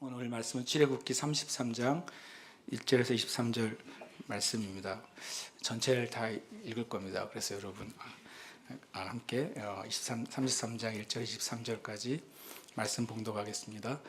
오늘 말씀은 출애굽기 33장 1절에서 23절 말씀입니다. 전체를 다 읽을 겁니다. 그래서 여러분 함께 33장 1절 23절까지 말씀 봉독하겠습니다.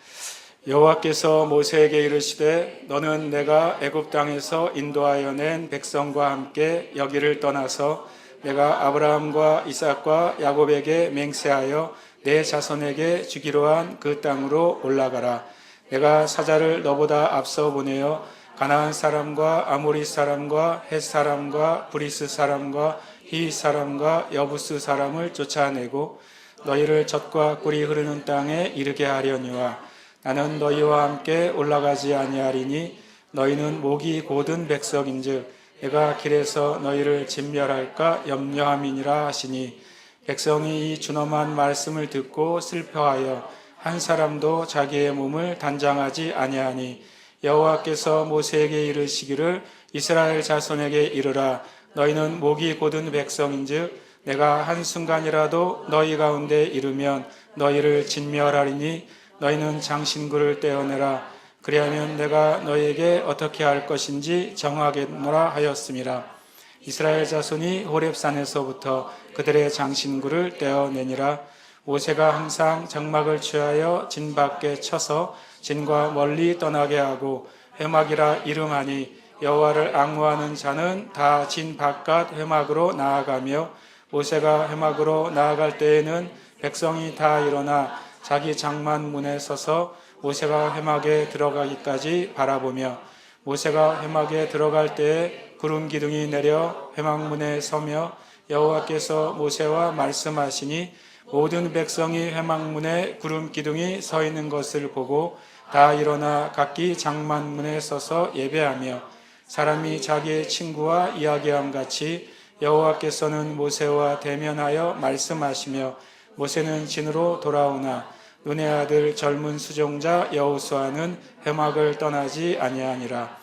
여호와께서 모세에게 이르시되 너는 내가 애굽 땅에서 인도하여 낸 백성과 함께 여기를 떠나서 내가 아브라함과 이삭과 야곱에게 맹세하여 내 자손에게 주기로 한 그 땅으로 올라가라. 내가 사자를 너보다 앞서 보내어 가나안 사람과 아모리 사람과 헷 사람과 브리스 사람과 히 사람과 여부스 사람을 쫓아내고 너희를 젖과 꿀이 흐르는 땅에 이르게 하려니와 나는 너희와 함께 올라가지 아니하리니 너희는 목이 곧은 백성인즉 내가 길에서 너희를 진멸할까 염려함이니라 하시니 백성이 이 준엄한 말씀을 듣고 슬퍼하여 한 사람도 자기의 몸을 단장하지 아니하니 여호와께서 모세에게 이르시기를 이스라엘 자손에게 이르라 너희는 목이 곧은 백성인즉 내가 한순간이라도 너희 가운데 이르면 너희를 진멸하리니 너희는 장신구를 떼어내라 그리하면 내가 너희에게 어떻게 할 것인지 정하겠노라 하였음이라. 이스라엘 자손이 호렙산에서부터 그들의 장신구를 떼어내니라. 모세가 항상 장막을 취하여 진 밖에 쳐서 진과 멀리 떠나게 하고 회막이라 이름하니 여호와를 앙호하는 자는 다 진 바깥 회막으로 나아가며 모세가 회막으로 나아갈 때에는 백성이 다 일어나 자기 장막 문에 서서 모세가 회막에 들어가기까지 바라보며 모세가 회막에 들어갈 때에 구름 기둥이 내려 회막 문에 서며 여호와께서 모세와 말씀하시니 모든 백성이 회막문에 구름 기둥이 서 있는 것을 보고 다 일어나 각기 장막문에 서서 예배하며 사람이 자기의 친구와 이야기함 같이 여호와께서는 모세와 대면하여 말씀하시며 모세는 진으로 돌아오나 눈의 아들 젊은 수종자 여호수아는 회막을 떠나지 아니하니라.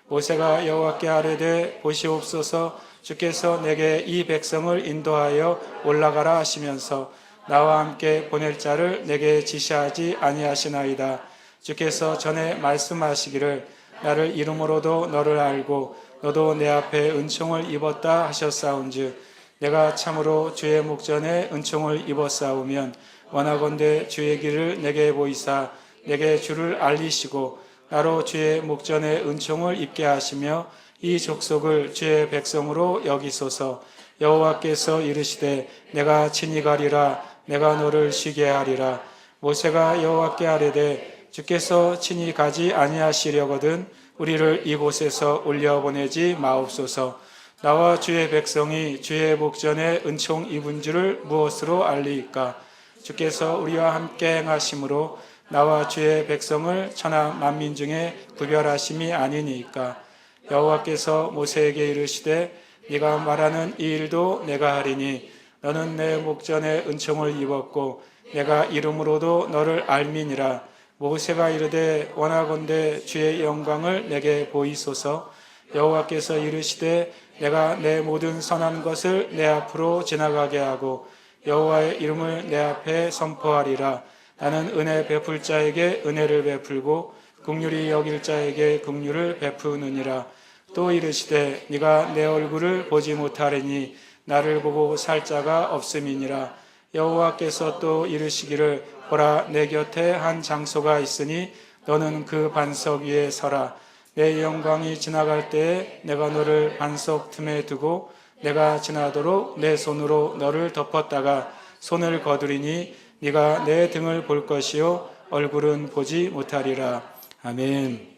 모세가 여호와께 아뢰되 보시옵소서 주께서 내게 이 백성을 인도하여 올라가라 하시면서 나와 함께 보낼 자를 내게 지시하지 아니하시나이다. 주께서 전에 말씀하시기를 나를 이름으로도 너를 알고 너도 내 앞에 은총을 입었다 하셨사온즉 내가 참으로 주의 목전에 은총을 입었사오면 원하건대 주의 길을 내게 보이사 내게 주를 알리시고 나로 주의 목전에 은총을 입게 하시며 이 족속을 주의 백성으로 여기소서. 여호와께서 이르시되 내가 친히 가리라 내가 너를 쉬게 하리라. 모세가 여호와께 아뢰되 주께서 친히 가지 아니하시려거든 우리를 이곳에서 올려보내지 마옵소서. 나와 주의 백성이 주의 목전에 은총 입은 줄을 무엇으로 알리이까. 주께서 우리와 함께 행하심으로 나와 주의 백성을 천하 만민 중에 구별하심이 아니니까. 여호와께서 모세에게 이르시되 네가 말하는 이 일도 내가 하리니 너는 내 목전에 은총을 입었고 내가 이름으로도 너를 알미니라. 모세가 이르되 원하건대 주의 영광을 내게 보이소서. 여호와께서 이르시되 내가 내 모든 선한 것을 내 앞으로 지나가게 하고 여호와의 이름을 내 앞에 선포하리라. 나는 은혜 베풀 자에게 은혜를 베풀고 긍휼히 여길 자에게 긍휼을 베푸느니라. 또 이르시되 네가 내 얼굴을 보지 못하리니 나를 보고 살 자가 없음이니라. 여호와께서 또 이르시기를 보라 내 곁에 한 장소가 있으니 너는 그 반석 위에 서라. 내 영광이 지나갈 때에 내가 너를 반석 틈에 두고 내가 지나도록 내 손으로 너를 덮었다가 손을 거두리니 네가 내 등을 볼 것이요 얼굴은 보지 못하리라. 아멘.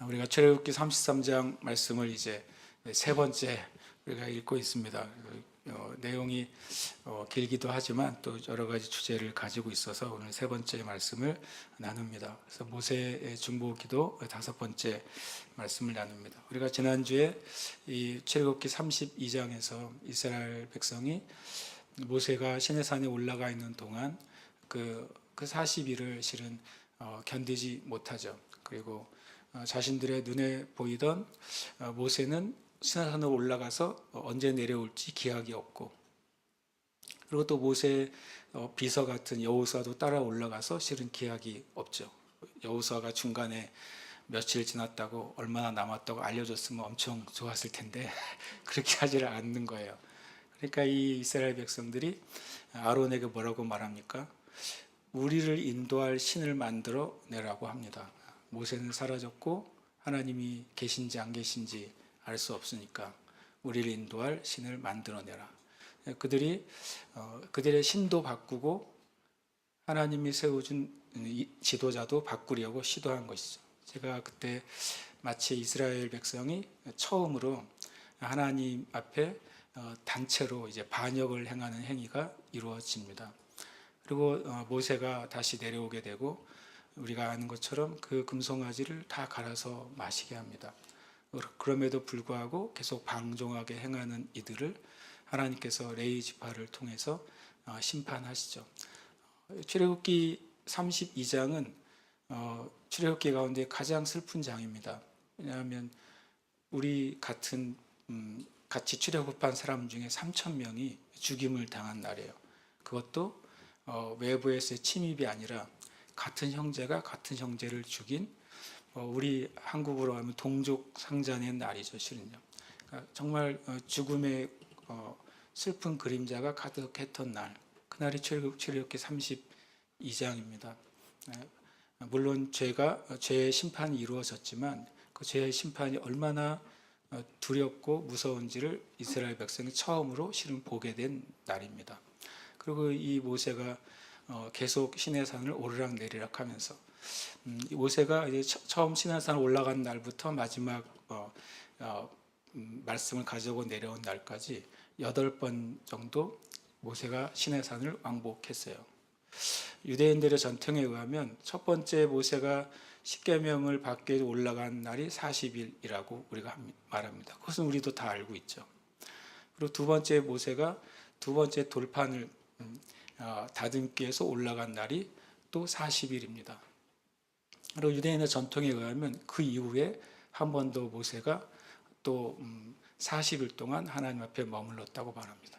우리가 출애굽기 33장 말씀을 이제 세 번째 우리가 읽고 있습니다. 내용이 길기도 하지만 또 여러 가지 주제를 가지고 있어서 오늘 세 번째 말씀을 나눕니다. 그래서 모세의 중보기도 다섯 번째 말씀을 나눕니다. 우리가 지난주에 이 출애굽기 32장에서 이스라엘 백성이 모세가 시내산에 올라가 있는 동안 그 40일을 실은 견디지 못하죠. 그리고 자신들의 눈에 보이던 모세는 시내산으로 올라가서 언제 내려올지 기약이 없고 그리고 또 모세의 비서 같은 여호수아도 따라 올라가서 실은 기약이 없죠. 여호수아가 중간에 며칠 지났다고 얼마나 남았다고 알려줬으면 엄청 좋았을 텐데 그렇게 하지를 않는 거예요. 그러니까 이 이스라엘 백성들이 아론에게 뭐라고 말합니까? 우리를 인도할 신을 만들어 내라고 합니다. 모세는 사라졌고 하나님이 계신지 안 계신지 알 수 없으니까 우리를 인도할 신을 만들어 내라. 그들이 그들의 신도 바꾸고 하나님이 세워준 지도자도 바꾸려고 시도한 것이죠. 제가 그때 마치 이스라엘 백성이 처음으로 하나님 앞에 단체로 이제 반역을 행하는 행위가 이루어집니다. 그리고 모세가 다시 내려오게 되고 우리가 아는 것처럼 그 금송아지를 다 갈아서 마시게 합니다. 그럼에도 불구하고 계속 방종하게 행하는 이들을 하나님께서 레위 지파를 통해서 심판하시죠. 출애굽기 32장은 출애굽기 가운데 가장 슬픈 장입니다. 왜냐하면 우리 같이 출애굽한 사람 중에 3천 명이 죽임을 당한 날이에요. 그것도 외부에서의 침입이 아니라 같은 형제가 같은 형제를 죽인 우리 한국으로 하면 동족 상잔의 날이죠, 실은요. 그러니까 정말 죽음의 슬픈 그림자가 가득했던 날, 그날이 출애굽기 32장입니다. 물론 죄의 심판이 이루어졌지만 그 죄의 심판이 얼마나 두렵고 무서운지를 이스라엘 백성이 처음으로 실은 보게 된 날입니다. 그리고 이 모세가 계속 시내산을 오르락내리락 하면서 모세가 이제 처음 시내산을 올라간 날부터 마지막 말씀을 가지고 내려온 날까지 8번 정도 모세가 시내산을 왕복했어요. 유대인들의 전통에 의하면 첫 번째 모세가 십계명을 받기 위해 올라간 날이 40일이라고 우리가 말합니다. 그것은 우리도 다 알고 있죠. 그리고 두 번째 모세가 두 번째 돌판을 다듬기 위해서 올라간 날이 또 40일입니다. 그리고 유대인의 전통에 의하면 그 이후에 한 번 더 모세가 또 40일 동안 하나님 앞에 머물렀다고 말합니다.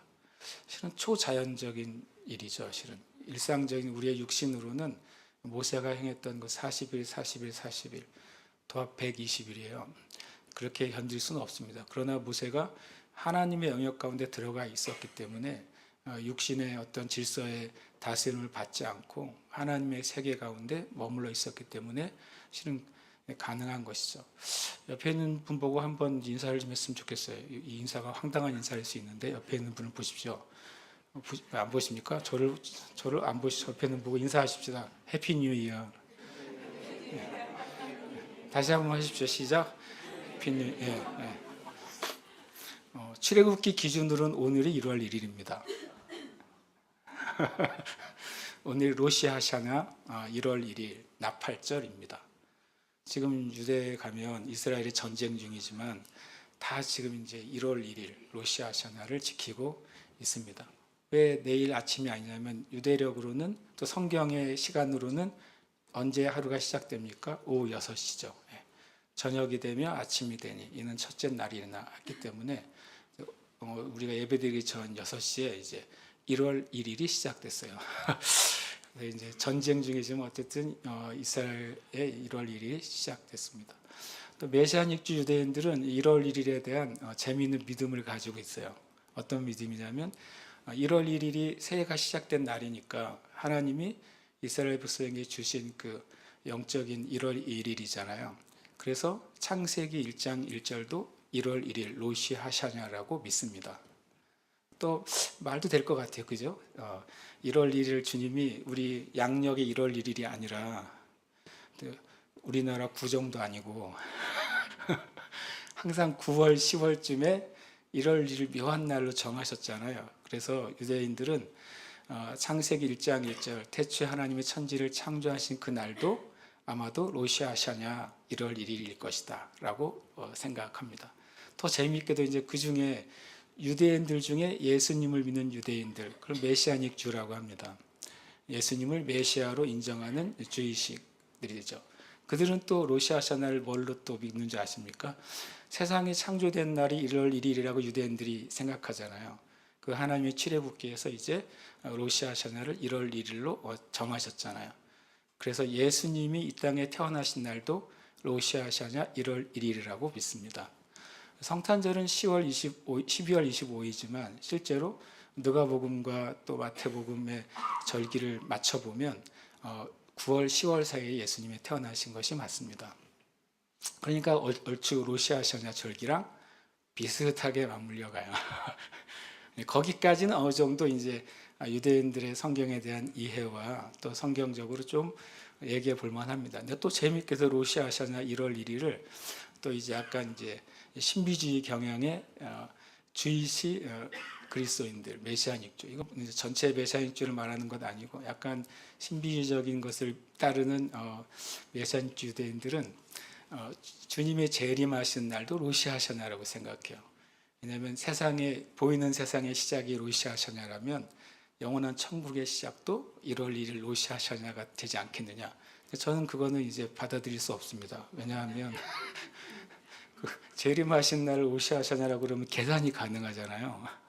실은 초자연적인 일이죠. 실은 일상적인 우리의 육신으로는 모세가 행했던 그 40일, 40일, 40일 도합 120일이에요. 그렇게 견딜 수는 없습니다. 그러나 모세가 하나님의 영역 가운데 들어가 있었기 때문에 육신의 어떤 질서의 다스림을 받지 않고 하나님의 세계 가운데 머물러 있었기 때문에 실은 가능한 것이죠. 옆에 있는 분 보고 한번 인사를 좀 했으면 좋겠어요. 이 인사가 황당한 인사일 수 있는데 옆에 있는 분을 보십시오. 안 보십니까? 저를 안 보시죠. 옆에 있는 보고 인사하십시다. 해피 뉴 이어. 다시 한번 하십시오. 시작. 해피 뉴 이어. 출애굽기 기준으로는 오늘이 1월 1일입니다. 오늘 로시하샤나 1월 1일 나팔절입니다. 지금 유대에 가면 이스라엘이 전쟁 중이지만 다 지금 이제 1월 1일 로시하샤나를 지키고 있습니다. 왜 내일 아침이 아니냐면 유대력으로는 또 성경의 시간으로는 언제 하루가 시작됩니까? 오후 6시죠. 저녁이 되며 아침이 되니 이는 첫째 날이나 했기 때문에 우리가 예배드리기 전 6시에 이제 1월 1일이 시작됐어요. 이제 전쟁 중이지만 어쨌든 이스라엘의 1월 1일이 시작됐습니다. 또 메시아닉주 유대인들은 1월 1일에 대한 재미있는 믿음을 가지고 있어요. 어떤 믿음이냐면 1월 1일이 새해가 시작된 날이니까 하나님이 이스라엘 백성에게 주신 그 영적인 1월 1일이잖아요. 그래서 창세기 1장 1절도 1월 1일 로시 하샤냐라고 믿습니다. 또 말도 될 것 같아요. 그죠? 1월 1일 주님이 우리 양력의 1월 1일이 아니라 우리나라 구정도 아니고 항상 9월, 10월쯤에 1월 1일 묘한 날로 정하셨잖아요. 그래서 유대인들은 창세기 1장 1절 태초에 하나님의 천지를 창조하신 그 날도 아마도 로시아샤냐 1월 1일일 것이다 라고 생각합니다. 더 재미있게도 이제 그 중에 유대인들 중에 예수님을 믿는 유대인들, 그걸 메시아닉 주라고 합니다. 예수님을 메시아로 인정하는 주의식들이죠. 그들은 또 로시아샤나를 뭘로 또 믿는 줄 아십니까? 세상이 창조된 날이 1월 1일이라고 유대인들이 생각하잖아요. 그 하나님의 출애굽기에서 이제 로시아샤나를 1월 1일로 정하셨잖아요. 그래서 예수님이 이 땅에 태어나신 날도 로시아샤냐 1월 1일이라고 믿습니다. 성탄절은 12월 25일이지만 실제로 누가복음과 또 마태복음의 절기를 맞춰보면 9월, 10월 사이에 예수님이 태어나신 것이 맞습니다. 그러니까 얼추 로시아샤냐 절기랑 비슷하게 맞물려 가요. 거기까지는 어느 정도 이제 유대인들의 성경에 대한 이해와 또 성경적으로 좀 얘기해 볼 만합니다. 근데 또 재밌게도 로시아샤냐 1월 1일을 또 이제 약간 이제 신비주의 경향의 주이시 그리스도인들, 메시아닉주, 이거 이제 전체 메시아닉주를 말하는 것 아니고 약간 신비주의적인 것을 따르는 메시아닉 유대인들은 주님의 재림하신 날도 로시아샤냐라고 생각해요. 왜냐하면 보이는 세상의 시작이 로시아샤냐라면 영원한 천국의 시작도 1월 1일 로시아샤냐가 되지 않겠느냐. 저는 그거는 이제 받아들일 수 없습니다. 왜냐하면 재림하신 날 로시아샤냐라고 그러면 계산이 가능하잖아요.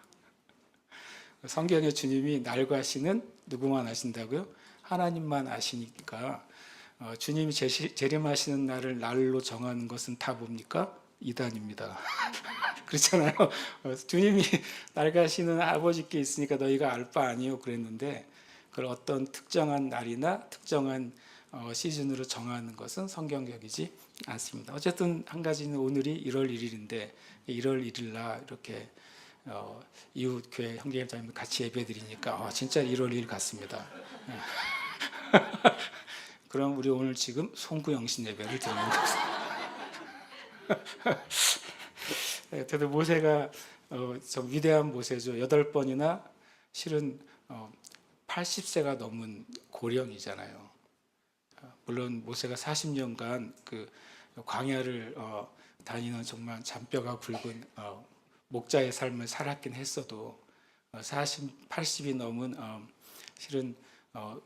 성경에 주님이 날과 시는 누구만 아신다고요? 하나님만 아시니까 주님이 재림하시는 날을 날로 정하는 것은 다 뭡니까? 이단입니다. 그렇잖아요. 주님이 날과 시는 아버지께 있으니까 너희가 알 바 아니요 그랬는데 그걸 어떤 특정한 날이나 특정한 시즌으로 정하는 것은 성경적이지 않습니다. 어쨌든 한 가지는 오늘이 1월 1일인데 1월 1일 날 이렇게 이웃 교회 형제자매들 같이 예배드리니까 진짜 1월 1일 같습니다. 그럼 우리 오늘 지금 송구영신 예배를 드리는 것입니다. 그래도 모세가 저 위대한 모세죠. 8번이나 실은 80세가 넘은 고령이잖아요. 물론 모세가 40년간 그 광야를 다니는 정말 잔뼈가 굵은 목자의 삶을 살았긴 했어도 80이 넘은 실은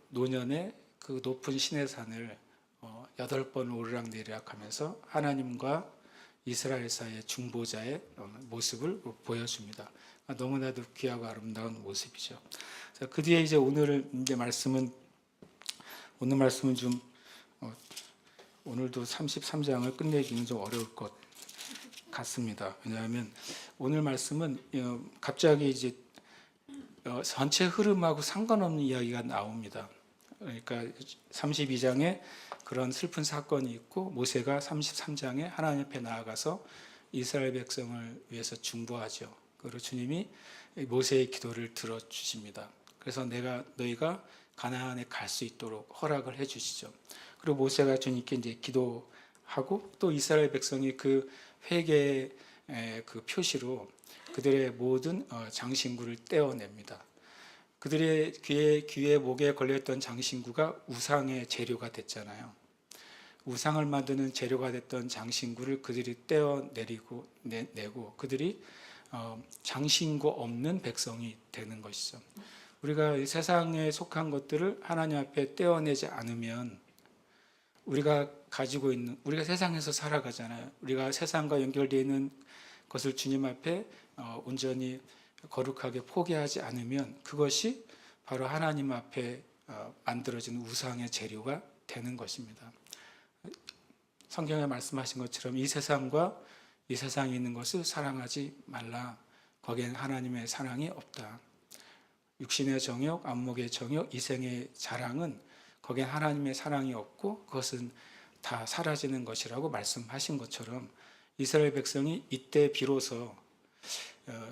노년에 그 높은 시내산을 8번 오르락내리락하면서 하나님과 이스라엘 사이의 중보자의 모습을 보여줍니다. 너무나도 귀하고 아름다운 모습이죠. 그 뒤에 이제 오늘 말씀은 좀 오늘도 33장을 끝내기는 좀 어려울 것 같습니다. 왜냐하면 오늘 말씀은 갑자기 이제 전체 흐름하고 상관없는 이야기가 나옵니다. 그러니까 32장에 그런 슬픈 사건이 있고 모세가 33장에 하나님 앞에 나아가서 이스라엘 백성을 위해서 중보하죠. 그리고 주님이 모세의 기도를 들어주십니다. 그래서 너희가 가나안에 갈 수 있도록 허락을 해주시죠. 그리고 모세가 주님께 이제 기도하고 또 이스라엘 백성이 그 회개의 그 표시로 그들의 모든 장신구를 떼어냅니다. 그들의 귀에 목에 걸렸던 장신구가 우상의 재료가 됐잖아요. 우상을 만드는 재료가 됐던 장신구를 그들이 떼어내고 그들이 장신구 없는 백성이 되는 것이죠. 우리가 세상에 속한 것들을 하나님 앞에 떼어내지 않으면 우리가 가지고 있는, 우리가 세상에서 살아가잖아요. 우리가 세상과 연결되어 있는 것을 주님 앞에 온전히 거룩하게 포기하지 않으면 그것이 바로 하나님 앞에 만들어진 우상의 재료가 되는 것입니다. 성경에 말씀하신 것처럼 이 세상과 이 세상에 있는 것을 사랑하지 말라. 거기엔 하나님의 사랑이 없다. 육신의 정욕, 안목의 정욕, 이생의 자랑은 거기엔 하나님의 사랑이 없고 그것은 다 사라지는 것이라고 말씀하신 것처럼 이스라엘 백성이 이때 비로소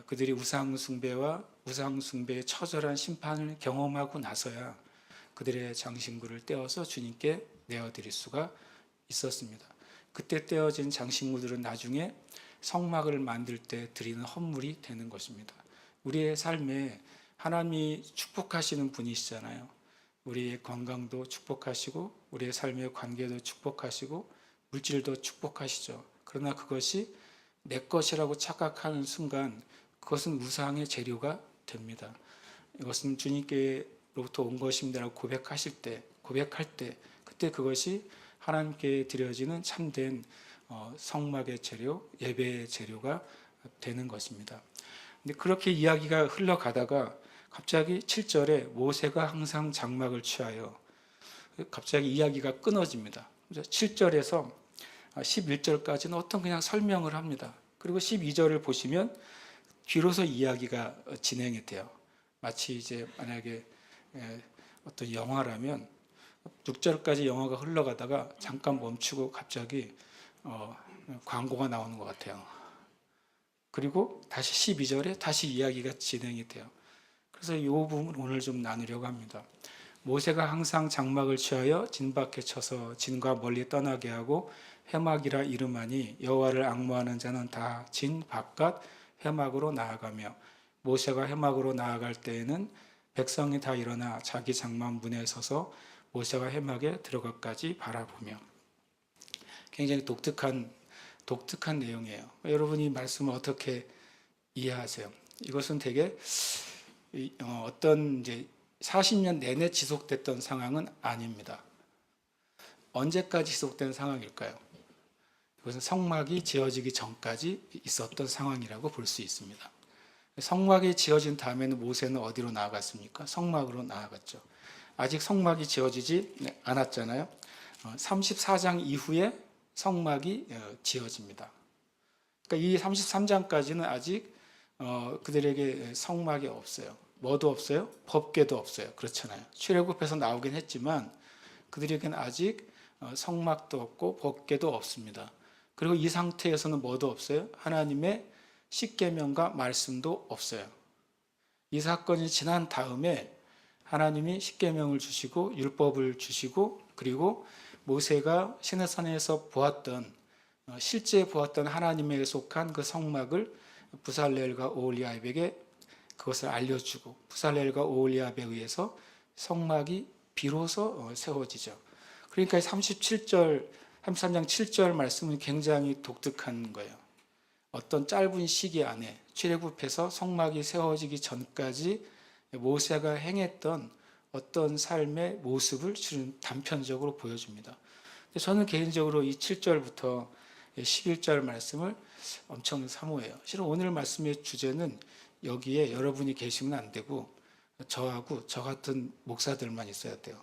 그들이 우상숭배와 우상숭배의 처절한 심판을 경험하고 나서야 그들의 장신구를 떼어서 주님께 내어드릴 수가 있었습니다. 그때 떼어진 장신구들은 나중에 성막을 만들 때 드리는 헌물이 되는 것입니다. 우리의 삶에 하나님이 축복하시는 분이시잖아요. 우리의 건강도 축복하시고 우리의 삶의 관계도 축복하시고 물질도 축복하시죠. 그러나 그것이 내 것이라고 착각하는 순간 그것은 우상의 재료가 됩니다. 이것은 주님께로부터 온 것입니다라고 고백할 때 그때 그것이 하나님께 드려지는 참된 성막의 재료, 예배의 재료가 되는 것입니다. 근데 그렇게 이야기가 흘러가다가 갑자기 7절에 모세가 항상 장막을 취하여 갑자기 이야기가 끊어집니다. 7절에서 11절까지는 어떤 그냥 설명을 합니다. 그리고 12절을 보시면 뒤로서 이야기가 진행이 돼요. 마치 이제 만약에 어떤 영화라면 6절까지 영화가 흘러가다가 잠깐 멈추고 갑자기 광고가 나오는 것 같아요. 그리고 다시 12절에 다시 이야기가 진행이 돼요. 그래서 이 부분 오늘 좀 나누려고 합니다. 모세가 항상 장막을 취하여 진 밖에 쳐서 진과 멀리 떠나게 하고 회막이라 이름하니 여호와를 앙모하는 자는 다 진 바깥 회막으로 나아가며 모세가 회막으로 나아갈 때에는 백성이 다 일어나 자기 장막 문에 서서 모세가 회막에 들어가까지 바라보며. 굉장히 독특한 내용이에요. 여러분이 말씀을 어떻게 이해하세요? 이것은 되게 어떤 이제 40년 내내 지속됐던 상황은 아닙니다. 언제까지 지속된 상황일까요? 이것은 성막이 지어지기 전까지 있었던 상황이라고 볼 수 있습니다. 성막이 지어진 다음에는 모세는 어디로 나아갔습니까? 성막으로 나아갔죠. 아직 성막이 지어지지 않았잖아요. 34장 이후에 성막이 지어집니다. 그러니까 이 33장까지는 아직 그들에게 성막이 없어요. 뭐도 없어요? 법궤도 없어요. 그렇잖아요. 출애굽해서 나오긴 했지만 그들에게는 아직 성막도 없고 법궤도 없습니다. 그리고 이 상태에서는 뭐도 없어요? 하나님의 십계명과 말씀도 없어요. 이 사건이 지난 다음에 하나님이 십계명을 주시고 율법을 주시고 그리고 모세가 시내산에서 실제 보았던 하나님에 속한 그 성막을 부살렐과 오홀리압에게 그것을 알려주고 부살렐과 오홀리압에 의해서 성막이 비로소 세워지죠. 그러니까 33장 7절 말씀은 굉장히 독특한 거예요. 어떤 짧은 시기 안에 출애굽해서 성막이 세워지기 전까지 모세가 행했던 어떤 삶의 모습을 단편적으로 보여줍니다. 저는 개인적으로 이 7절부터 11절 말씀을 엄청 사모해요. 실은 오늘 말씀의 주제는 여기에 여러분이 계시면 안 되고 저하고 저 같은 목사들만 있어야 돼요.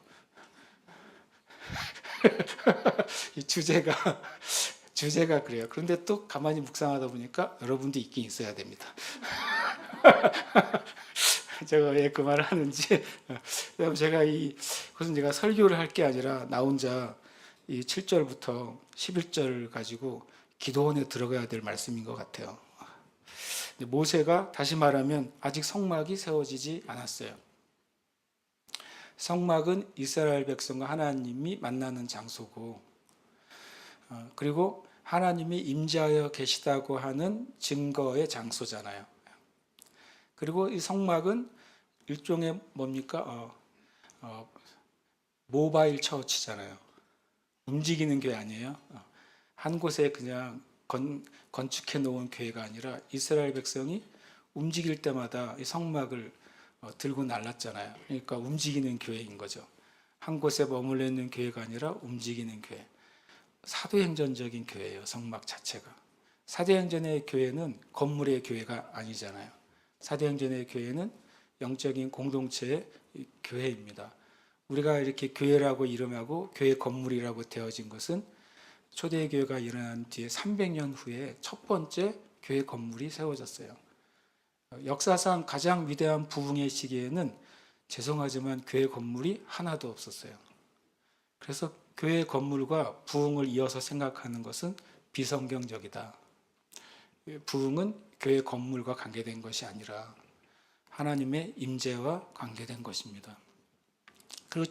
이 주제가 그래요. 그런데 또 가만히 묵상하다 보니까 여러분도 있긴 있어야 됩니다. 제가 왜 그 말을 하는지, 제가 그것은 제가 설교를 할 게 아니라 나 혼자 이 7절부터 11절 가지고 기도원에 들어가야 될 말씀인 것 같아요. 모세가 다시 말하면 아직 성막이 세워지지 않았어요. 성막은 이스라엘 백성과 하나님이 만나는 장소고, 그리고 하나님이 임재하여 계시다고 하는 증거의 장소잖아요. 그리고 이 성막은 일종의 뭡니까? 모바일 처치잖아요. 움직이는 교회 아니에요. 한 곳에 그냥 건축해 놓은 교회가 아니라 이스라엘 백성이 움직일 때마다 이 성막을 들고 날랐잖아요. 그러니까 움직이는 교회인 거죠. 한 곳에 머물러 있는 교회가 아니라 움직이는 교회. 사도행전적인 교회예요. 성막 자체가. 사도행전의 교회는 건물의 교회가 아니잖아요. 사도행전의 교회는 영적인 공동체의 교회입니다. 우리가 이렇게 교회라고 이름하고 교회 건물이라고 되어진 것은 초대교회가 일어난 뒤에 300년 후에 첫 번째 교회 건물이 세워졌어요. 역사상 가장 위대한 부흥의 시기에는 죄송하지만 교회 건물이 하나도 없었어요. 그래서 교회 건물과 부흥을 이어서 생각하는 것은 비성경적이다. 부흥은 교회 건물과 관계된 것이 아니라 하나님의 임재와 관계된 것입니다. 그리고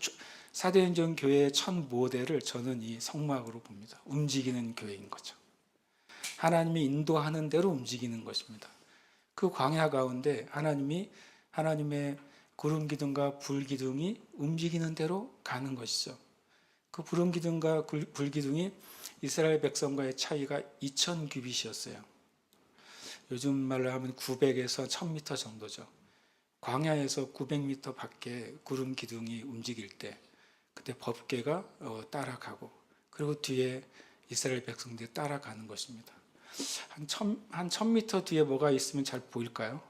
사도행전 교회의 첫 모델을 저는 이 성막으로 봅니다. 움직이는 교회인 거죠. 하나님이 인도하는 대로 움직이는 것입니다. 그 광야 가운데 하나님의 구름 기둥과 불 기둥이 움직이는 대로 가는 것이죠. 그 구름 기둥과 불 기둥이 이스라엘 백성과의 차이가 2000규빗이었어요. 요즘 말로 하면 900에서 1000m 정도죠. 광야에서 900m 밖에 구름 기둥이 움직일 때 그때 법궤가 따라가고 그리고 뒤에 이스라엘 백성들이 따라가는 것입니다. 한 1000m 뒤에 뭐가 있으면 잘 보일까요?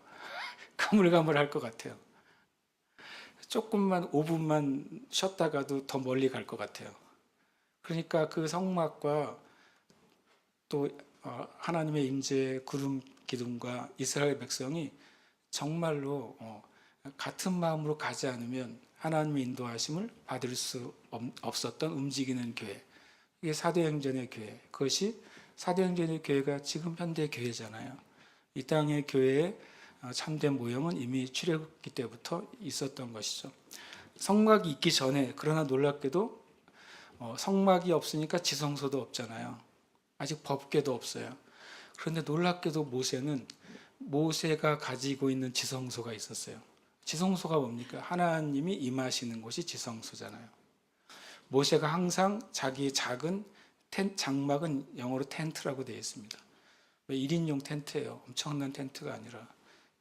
가물가물할 것 같아요. 조금만 5분만 쉬었다가도 더 멀리 갈 것 같아요. 그러니까 그 성막과 또 하나님의 임재 구름 기둥과 이스라엘 백성이 정말로 같은 마음으로 가지 않으면 하나님의 인도하심을 받을 수 없었던 움직이는 교회, 이게 사도행전의 교회, 그것이 사도행전의 교회가 지금 현대 교회잖아요. 이 땅의 교회의 참된 모형은 이미 출애굽기 때부터 있었던 것이죠. 성막이 있기 전에, 그러나 놀랍게도 성막이 없으니까 지성소도 없잖아요. 아직 법궤도 없어요. 그런데 놀랍게도 모세가 가지고 있는 지성소가 있었어요. 지성소가 뭡니까? 하나님이 임하시는 곳이 지성소잖아요. 모세가 항상 자기의 작은 장막은 영어로 텐트라고 되어 있습니다. 1인용 텐트예요. 엄청난 텐트가 아니라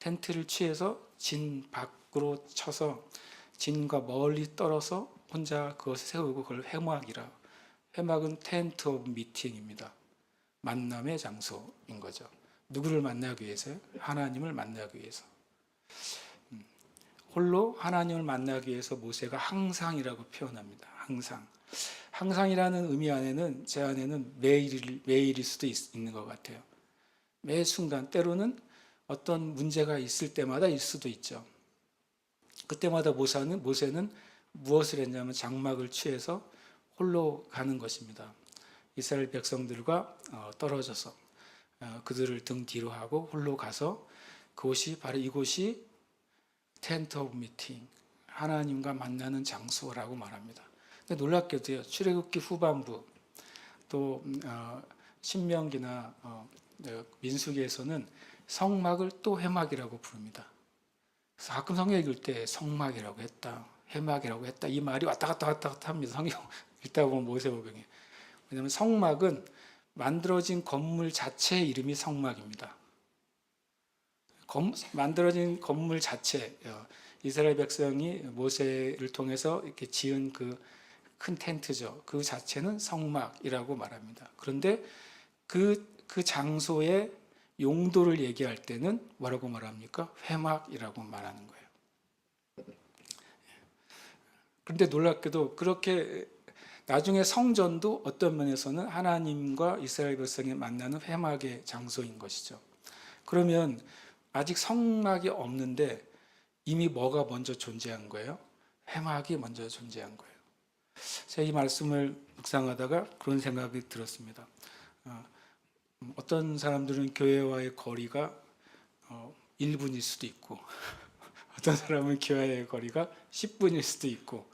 텐트를 취해서 진 밖으로 쳐서 진과 멀리 떨어서 혼자 그것을 세우고 그걸 회막이라. 회막은 텐트 오브 미팅입니다. 만남의 장소인 거죠. 누구를 만나기 위해서요? 하나님을 만나기 위해서. 홀로 하나님을 만나기 위해서 모세가 항상이라고 표현합니다. 항상. 항상이라는 의미 안에는, 제 안에는 매일일 수도 있는 것 같아요. 매 순간, 때로는 어떤 문제가 있을 때마다 일 수도 있죠. 그때마다 모세는 무엇을 했냐면 장막을 취해서 홀로 가는 것입니다. 이스라엘 백성들과 떨어져서 그들을 등 뒤로 하고 홀로 가서 바로 이곳이 텐트 오브 미팅, 하나님과 만나는 장소라고 말합니다. 근데 놀랍게도요, 출애굽기 후반부 또 신명기나 민수기에서는 성막을 또 회막이라고 부릅니다. 그래서 가끔 성경 읽을 때 성막이라고 했다, 회막이라고 했다, 이 말이 왔다 갔다 합니다. 성경 읽다 보면 모세오경에. 왜냐하면 성막은 만들어진 건물 자체의 이름이 성막입니다. 만들어진 건물 자체, 이스라엘 백성이 모세를 통해서 이렇게 지은 그 큰 텐트죠. 그 자체는 성막이라고 말합니다. 그런데 그 장소의 용도를 얘기할 때는 뭐라고 말합니까? 회막이라고 말하는 거예요. 그런데 놀랍게도 그렇게 나중에 성전도 어떤 면에서는 하나님과 이스라엘 백성이 만나는 회막의 장소인 것이죠. 그러면 아직 성막이 없는데 이미 뭐가 먼저 존재한 거예요? 회막이 먼저 존재한 거예요. 제가 이 말씀을 묵상하다가 그런 생각이 들었습니다. 어떤 사람들은 교회와의 거리가 1분일 수도 있고 어떤 사람은 교회와의 거리가 10분일 수도 있고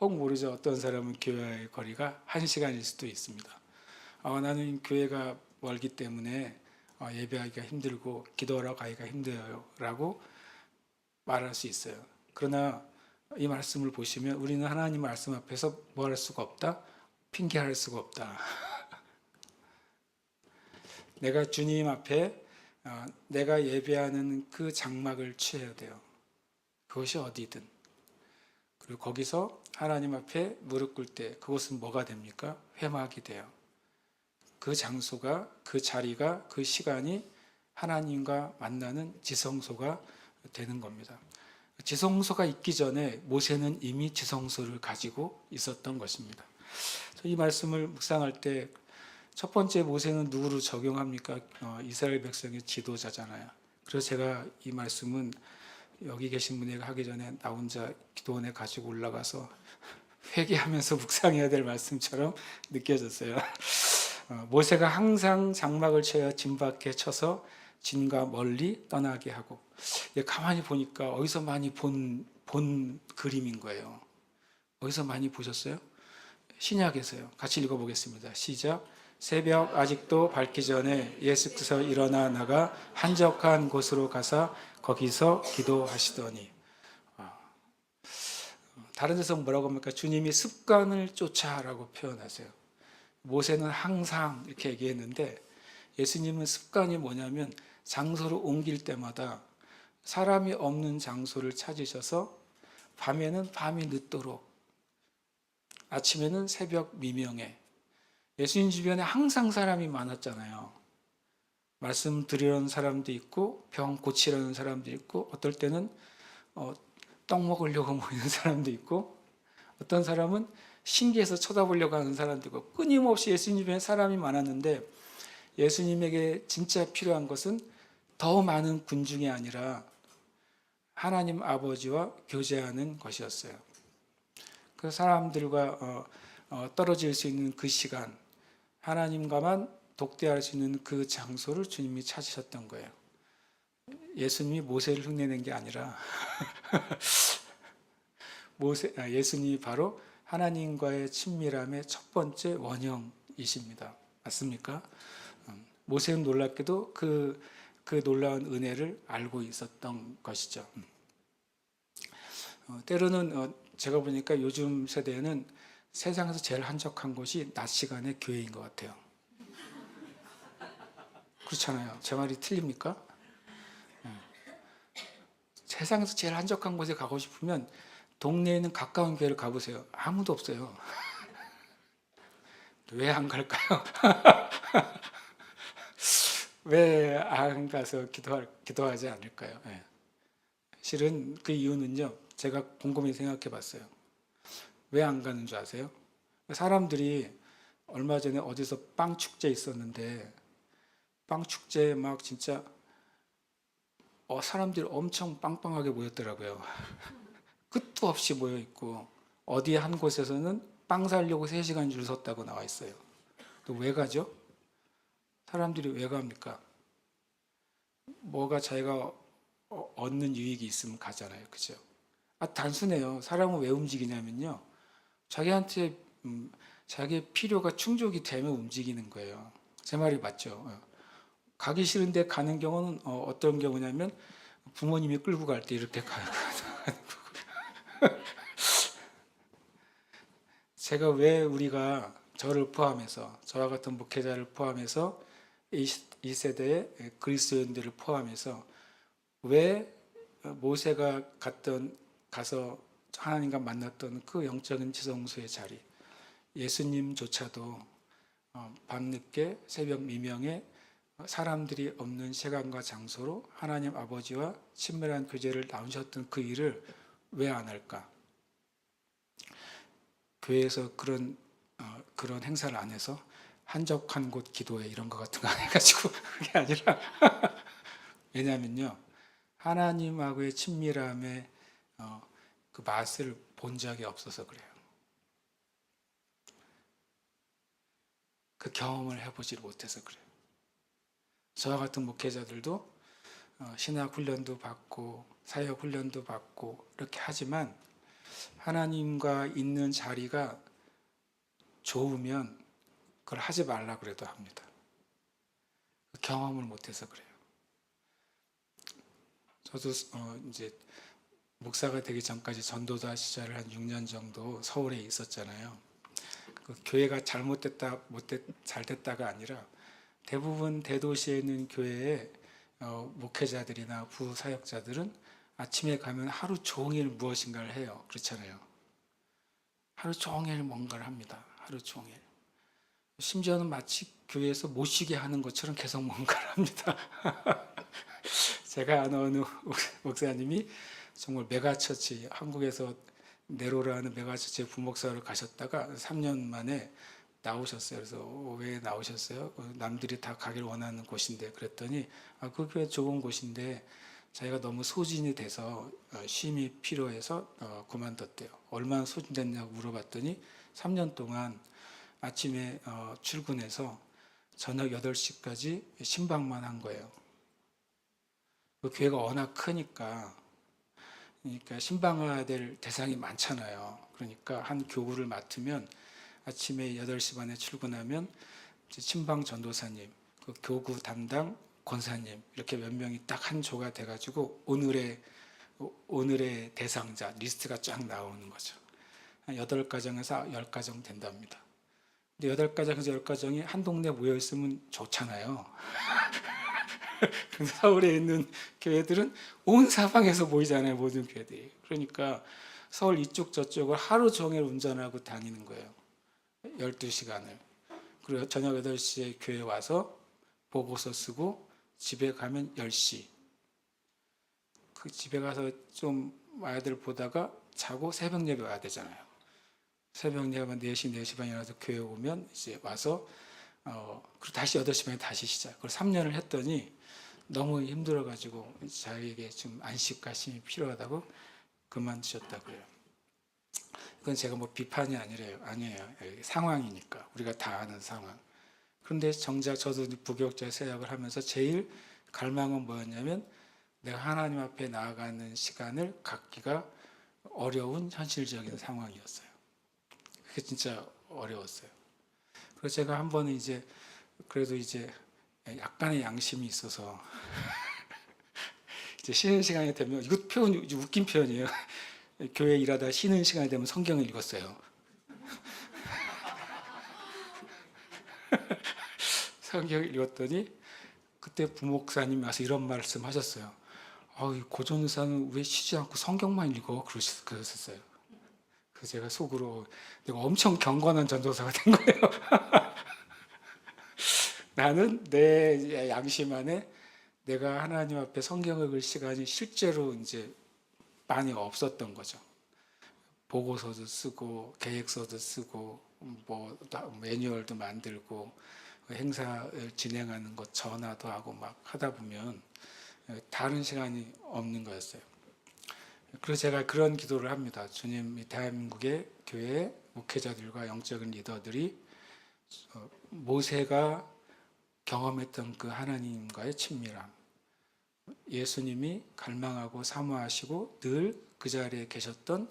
혹 모르죠. 어떤 사람은 교회와의 거리가 1시간일 수도 있습니다. 나는 교회가 멀기 때문에 예배하기가 힘들고 기도하러 가기가 힘들어요 라고 말할 수 있어요. 그러나 이 말씀을 보시면 우리는 하나님 말씀 앞에서 뭐 할 수가 없다? 핑계할 수가 없다. 내가 주님 앞에 내가 예배하는 그 장막을 취해야 돼요. 그것이 어디든. 그리고 거기서 하나님 앞에 무릎 꿇을 때 그것은 뭐가 됩니까? 회막이 돼요. 그 장소가, 그 자리가, 그 시간이 하나님과 만나는 지성소가 되는 겁니다. 지성소가 있기 전에 모세는 이미 지성소를 가지고 있었던 것입니다. 이 말씀을 묵상할 때 첫 번째 모세는 누구로 적용합니까? 이스라엘 백성의 지도자잖아요. 그래서 제가 이 말씀은 여기 계신 분에게 하기 전에 나 혼자 기도원에 가지고 올라가서 회개하면서 묵상해야 될 말씀처럼 느껴졌어요. 모세가 항상 장막을 쳐야 진 밖에 쳐서 진과 멀리 떠나게 하고, 가만히 보니까 어디서 많이 본 그림인 거예요. 어디서 많이 보셨어요? 신약에서요. 같이 읽어보겠습니다. 시작. 새벽 아직도 밝기 전에 예수께서 일어나 나가 한적한 곳으로 가사 거기서 기도하시더니. 다른 데서 뭐라고 합니까? 주님이 습관을 쫓아라고 표현하세요. 모세는 항상 이렇게 얘기했는데 예수님은 습관이 뭐냐면 장소를 옮길 때마다 사람이 없는 장소를 찾으셔서 밤에는 밤이 늦도록, 아침에는 새벽 미명에, 예수님 주변에 항상 사람이 많았잖아요. 말씀 드리려는 사람도 있고 병 고치려는 사람도 있고 어떨 때는 떡 먹으려고 모이는 사람도 있고, 어떤 사람은 신기해서 쳐다보려고 하는 사람도 있고, 끊임없이 예수님 주변에 사람이 많았는데, 예수님에게 진짜 필요한 것은 더 많은 군중이 아니라 하나님 아버지와 교제하는 것이었어요. 그 사람들과 떨어질 수 있는 그 시간, 하나님과만 독대할 수 있는 그 장소를 주님이 찾으셨던 거예요. 예수님이 모세를 흉내낸 게 아니라 예수님이 바로 하나님과의 친밀함의 첫 번째 원형이십니다. 맞습니까? 모세는 놀랍게도 그 놀라운 은혜를 알고 있었던 것이죠. 때로는 제가 보니까 요즘 세대는 세상에서 제일 한적한 곳이 낮 시간에 교회인 것 같아요. 그렇잖아요. 제 말이 틀립니까? 세상에서 제일 한적한 곳에 가고 싶으면 동네에 있는 가까운 교회를 가보세요. 아무도 없어요. 왜 안 갈까요? 왜 안 가서 기도하지 않을까요? 네. 실은 그 이유는요, 제가 곰곰이 생각해 봤어요. 왜 안 가는 줄 아세요? 사람들이 얼마 전에 어디서 빵 축제 있었는데, 빵 축제에 막 진짜 사람들이 엄청 빵빵하게 모였더라고요. 끝도 없이 모여 있고, 어디 한 곳에서는 빵 사려고 3시간 줄 섰다고 나와 있어요. 또 왜 가죠? 사람들이 왜 갑니까? 뭐가 자기가 얻는 유익이 있으면 가잖아요. 그죠? 단순해요. 사람은 왜 움직이냐면요, 자기한테 자기의 필요가 충족이 되면 움직이는 거예요. 제 말이 맞죠? 가기 싫은데 가는 경우는 어떤 경우냐면 부모님이 끌고 갈 때 이렇게 가는 거예요. 제가 왜 우리가 저를 포함해서, 저와 같은 목회자를 포함해서 이 세대의 그리스도인들을 포함해서 왜 모세가 가서 하나님과 만났던 그 영적인 지성소의 자리, 예수님조차도 밤늦게 새벽 미명에 사람들이 없는 시간과 장소로 하나님 아버지와 친밀한 교제를 나누셨던 그 일을 왜 안 할까? 교회에서 그런 행사를 안 해서 한적한 곳 기도회 이런 거 같은 거 안 해가지고 그게 아니라 왜냐면요, 하나님하고의 친밀함의 그 맛을 본 적이 없어서 그래요. 그 경험을 해보지 못해서 그래요. 저와 같은 목회자들도 신학 훈련도 받고 사역 훈련도 받고 이렇게 하지만 하나님과 있는 자리가 좋으면 그걸 하지 말라 그래도 합니다. 그 경험을 못해서 그래요. 저도 이제 목사가 되기 전까지 전도자 시절을 한 6년 정도 서울에 있었잖아요. 그 교회가 잘 됐다가 아니라 대부분 대도시에 있는 교회의 목회자들이나 부사역자들은 아침에 가면 하루 종일 무엇인가를 해요. 그렇잖아요. 하루 종일 뭔가를 합니다. 하루 종일. 심지어는 마치 교회에서 못 쉬게 하는 것처럼 계속 뭔가를 합니다. 제가 아는 어느 목사님이 정말 메가처치, 한국에서 네로라는 메가처치의 부목사를 가셨다가 3년 만에 나오셨어요. 그래서 왜 나오셨어요? 남들이 다 가기를 원하는 곳인데, 그랬더니 그 교회 좋은 곳인데 자기가 너무 소진이 돼서 쉼이 필요해서 그만뒀대요. 얼마나 소진됐냐고 물어봤더니 3년 동안 아침에 출근해서 저녁 8시까지 신방만 한 거예요. 그 교회가 워낙 크니까, 그러니까 신방해야 될 대상이 많잖아요. 그러니까 한 교구를 맡으면 아침에 8시 반에 출근하면 신방 전도사님, 그 교구 담당 권사님 이렇게 몇 명이 딱 한 조가 돼가지고 오늘의 대상자 리스트가 쫙 나오는 거죠. 한 8가정에서 10가정 된답니다. 근데 8가정에서 10가정이 한 동네 모여 있으면 좋잖아요. 근데 서울에 있는 교회들은 온 사방에서 모이잖아요, 모든 교회들이. 그러니까 서울 이쪽 저쪽을 하루 종일 운전하고 다니는 거예요. 12시간을. 그리고 저녁 8시에 교회 와서 보고서 쓰고 집에 가면 10시. 그 집에 가서 좀 아이들 보다가 자고 새벽 예배 와야 되잖아요. 새벽 예배만 4시, 4시 반에 일어나서 교회 오면 이제 와서 그리고 다시 8시 반에 다시 시작. 그걸 3년을 했더니 너무 힘들어가지고 자기에게 좀 안식과 쉼이 필요하다고 그만두셨다 그래요. 그건 제가 뭐 비판이 아니에요. 상황이니까. 우리가 다 아는 상황. 그런데 정작 저도 부교육자 세약을 하면서 제일 갈망은 뭐였냐면 내가 하나님 앞에 나아가는 시간을 갖기가 어려운 현실적인 상황이었어요. 그게 진짜 어려웠어요. 그래서 제가 한 번은 이제 그래도 이제 약간의 양심이 있어서 이제 쉬는 시간이 되면 이거 표현 웃긴 표현이에요. 교회 일하다 쉬는 시간이 되면 성경을 읽었어요. 성경을 읽었더니 그때 부목사님이 와서 이런 말씀 하셨어요. 고전의사는 왜 쉬지 않고 성경만 읽어? 그러셨어요. 그래서 제가 속으로 내가 엄청 경건한 전도사가 된 거예요. 나는 내 양심 안에 내가 하나님 앞에 성경을 읽을 시간이 실제로 이제 많이 없었던 거죠. 보고서도 쓰고 계획서도 쓰고 뭐 매뉴얼도 만들고 행사를 진행하는 것 전화도 하고 막 하다 보면 다른 시간이 없는 거였어요. 그래서 제가 그런 기도를 합니다. 주님, 대한민국의 교회 목회자들과 영적인 리더들이 모세가 경험했던 그 하나님과의 친밀함, 예수님이 갈망하고 사모하시고 늘 그 자리에 계셨던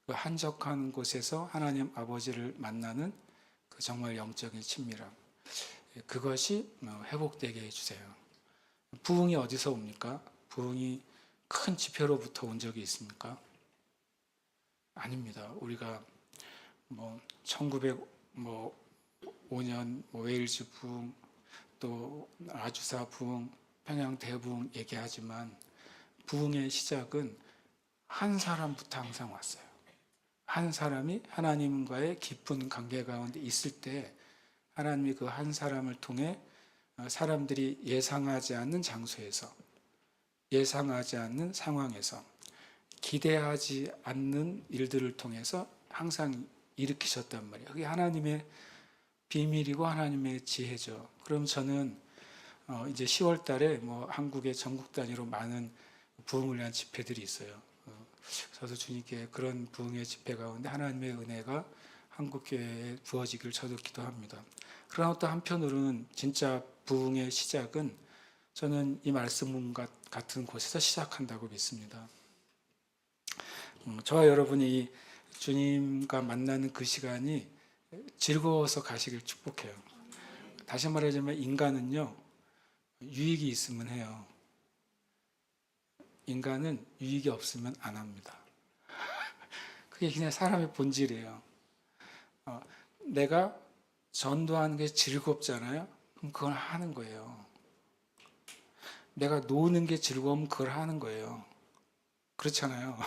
그 한적한 곳에서 하나님 아버지를 만나는 그 정말 영적인 친밀함, 그것이 회복되게 해주세요. 부흥이 어디서 옵니까? 부흥이 큰 집회로부터 온 적이 있습니까? 아닙니다. 우리가 1905년 웨일즈 부흥, 또 아주사 부흥, 평양 대부흥 얘기하지만 부흥의 시작은 한 사람부터 항상 왔어요. 한 사람이 하나님과의 깊은 관계 가운데 있을 때 하나님이 그 한 사람을 통해 사람들이 예상하지 않는 장소에서, 예상하지 않는 상황에서, 기대하지 않는 일들을 통해서 항상 일으키셨단 말이에요. 그게 하나님의 비밀이고 하나님의 지혜죠. 그럼 저는 이제 10월 달에 한국의 전국 단위로 많은 부흥을 위한 집회들이 있어요. 저도 주님께 그런 부흥의 집회 가운데 하나님의 은혜가 한국교회에 부어지길 저도 기도합니다. 그러나 또 한편으로는 진짜 부흥의 시작은 저는 이 말씀 같은 곳에서 시작한다고 믿습니다. 저와 여러분이 주님과 만나는 그 시간이 즐거워서 가시길 축복해요. 다시 말하자면 인간은요, 유익이 있으면 해요. 인간은 유익이 없으면 안 합니다. 그게 그냥 사람의 본질이에요. 내가 전도하는 게 즐겁잖아요. 그럼 그걸 하는 거예요. 내가 노는 게 즐거우면 그걸 하는 거예요. 그렇잖아요.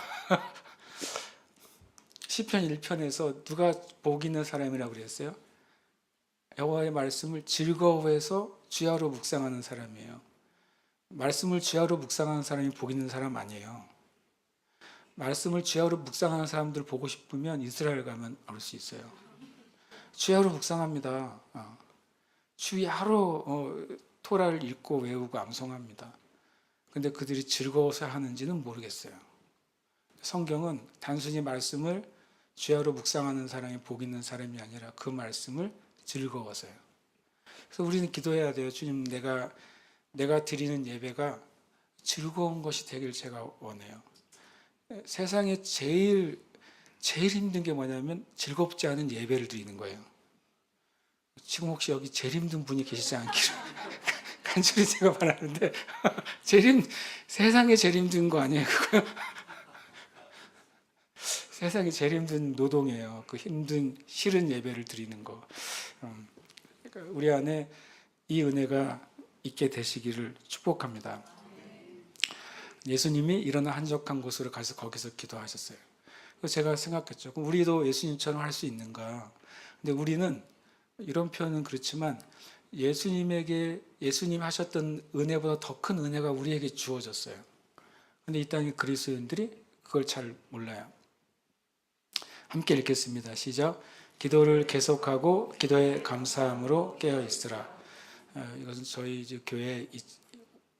시편 1편에서 누가 복 있는 사람이라고 그랬어요? 여호와의 말씀을 즐거워해서 주야로 묵상하는 사람이에요. 말씀을 주야로 묵상하는 사람이 복 있는 사람 아니에요. 말씀을 주야로 묵상하는 사람들 보고 싶으면 이스라엘 가면 알 수 있어요. 주야로 묵상합니다. 주야로 토라를 읽고 외우고 암송합니다. 근데 그들이 즐거워서 하는지는 모르겠어요. 성경은 단순히 말씀을 주야로 묵상하는 사람이 복 있는 사람이 아니라 그 말씀을 즐거워서요. 그래서 우리는 기도해야 돼요. 주님, 내가 드리는 예배가 즐거운 것이 되길 제가 원해요. 세상에 제일 힘든 게 뭐냐면 즐겁지 않은 예배를 드리는 거예요. 지금 혹시 여기 제일 힘든 분이 계시지 않기를 간절히 제가 바라는데 세상에 제일 힘든 거 아니에요, 그거요? 세상에 제일 힘든 노동이에요. 그 힘든 싫은 예배를 드리는 거. 그러니까 우리 안에 이 은혜가 있게 되시기를 축복합니다. 예수님이 일어나 한적한 곳으로 가서 거기서 기도하셨어요. 그래서 제가 생각했죠. 그럼 우리도 예수님처럼 할 수 있는가? 근데 우리는 이런 표현은 그렇지만 예수님 하셨던 은혜보다 더 큰 은혜가 우리에게 주어졌어요. 근데 이 땅의 그리스도인들이 그걸 잘 몰라요. 함께 읽겠습니다. 시작. 기도를 계속하고 기도에 감사함으로 깨어 있으라. 이것은 저희 이제 교회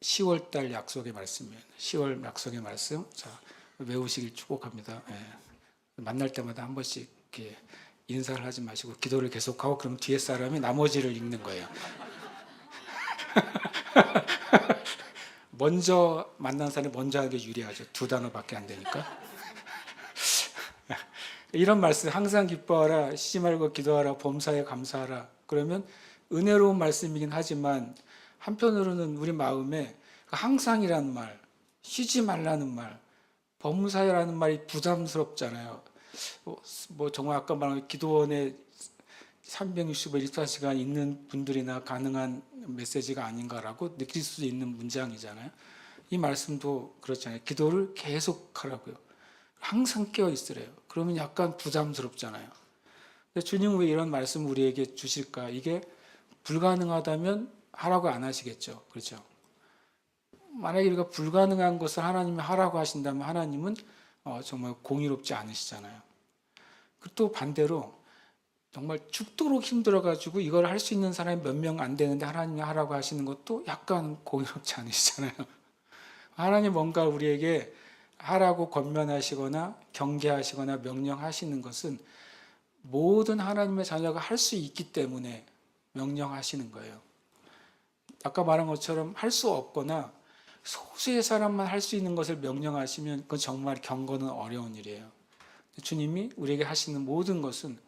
10월 달 약속의 말씀이에요. 10월 약속의 말씀. 자, 외우시길 축복합니다. 만날 때마다 한 번씩 이렇게 인사를 하지 마시고 기도를 계속하고 그럼 뒤에 사람이 나머지를 읽는 거예요. 먼저 만난 사람이 먼저 하는 게 유리하죠. 2단어밖에 안 되니까. 이런 말씀, 항상 기뻐하라, 쉬지 말고 기도하라, 범사에 감사하라. 그러면 은혜로운 말씀이긴 하지만 한편으로는 우리 마음에 항상이라는 말, 쉬지 말라는 말, 범사라는 말이 부담스럽잖아요. 뭐 정말 아까 말한 기도원에 365일 24시간 있는 분들이나 가능한 메시지가 아닌가라고 느낄 수 있는 문장이잖아요. 이 말씀도 그렇잖아요. 기도를 계속하라고요. 항상 깨어 있으래요. 그러면 약간 부담스럽잖아요. 근데 주님은 왜 이런 말씀을 우리에게 주실까? 이게 불가능하다면 하라고 안 하시겠죠. 그렇죠? 만약에 우리가 불가능한 것을 하나님이 하라고 하신다면 하나님은 정말 공의롭지 않으시잖아요. 또 반대로 정말 죽도록 힘들어가지고 이걸 할 수 있는 사람이 몇 명 안 되는데 하나님이 하라고 하시는 것도 약간 공의롭지 않으시잖아요. 하나님 뭔가 우리에게 하라고 권면하시거나 경계하시거나 명령하시는 것은 모든 하나님의 자녀가 할 수 있기 때문에 명령하시는 거예요. 아까 말한 것처럼 할 수 없거나 소수의 사람만 할 수 있는 것을 명령하시면 그건 정말 경고는 어려운 일이에요. 주님이 우리에게 하시는 모든 것은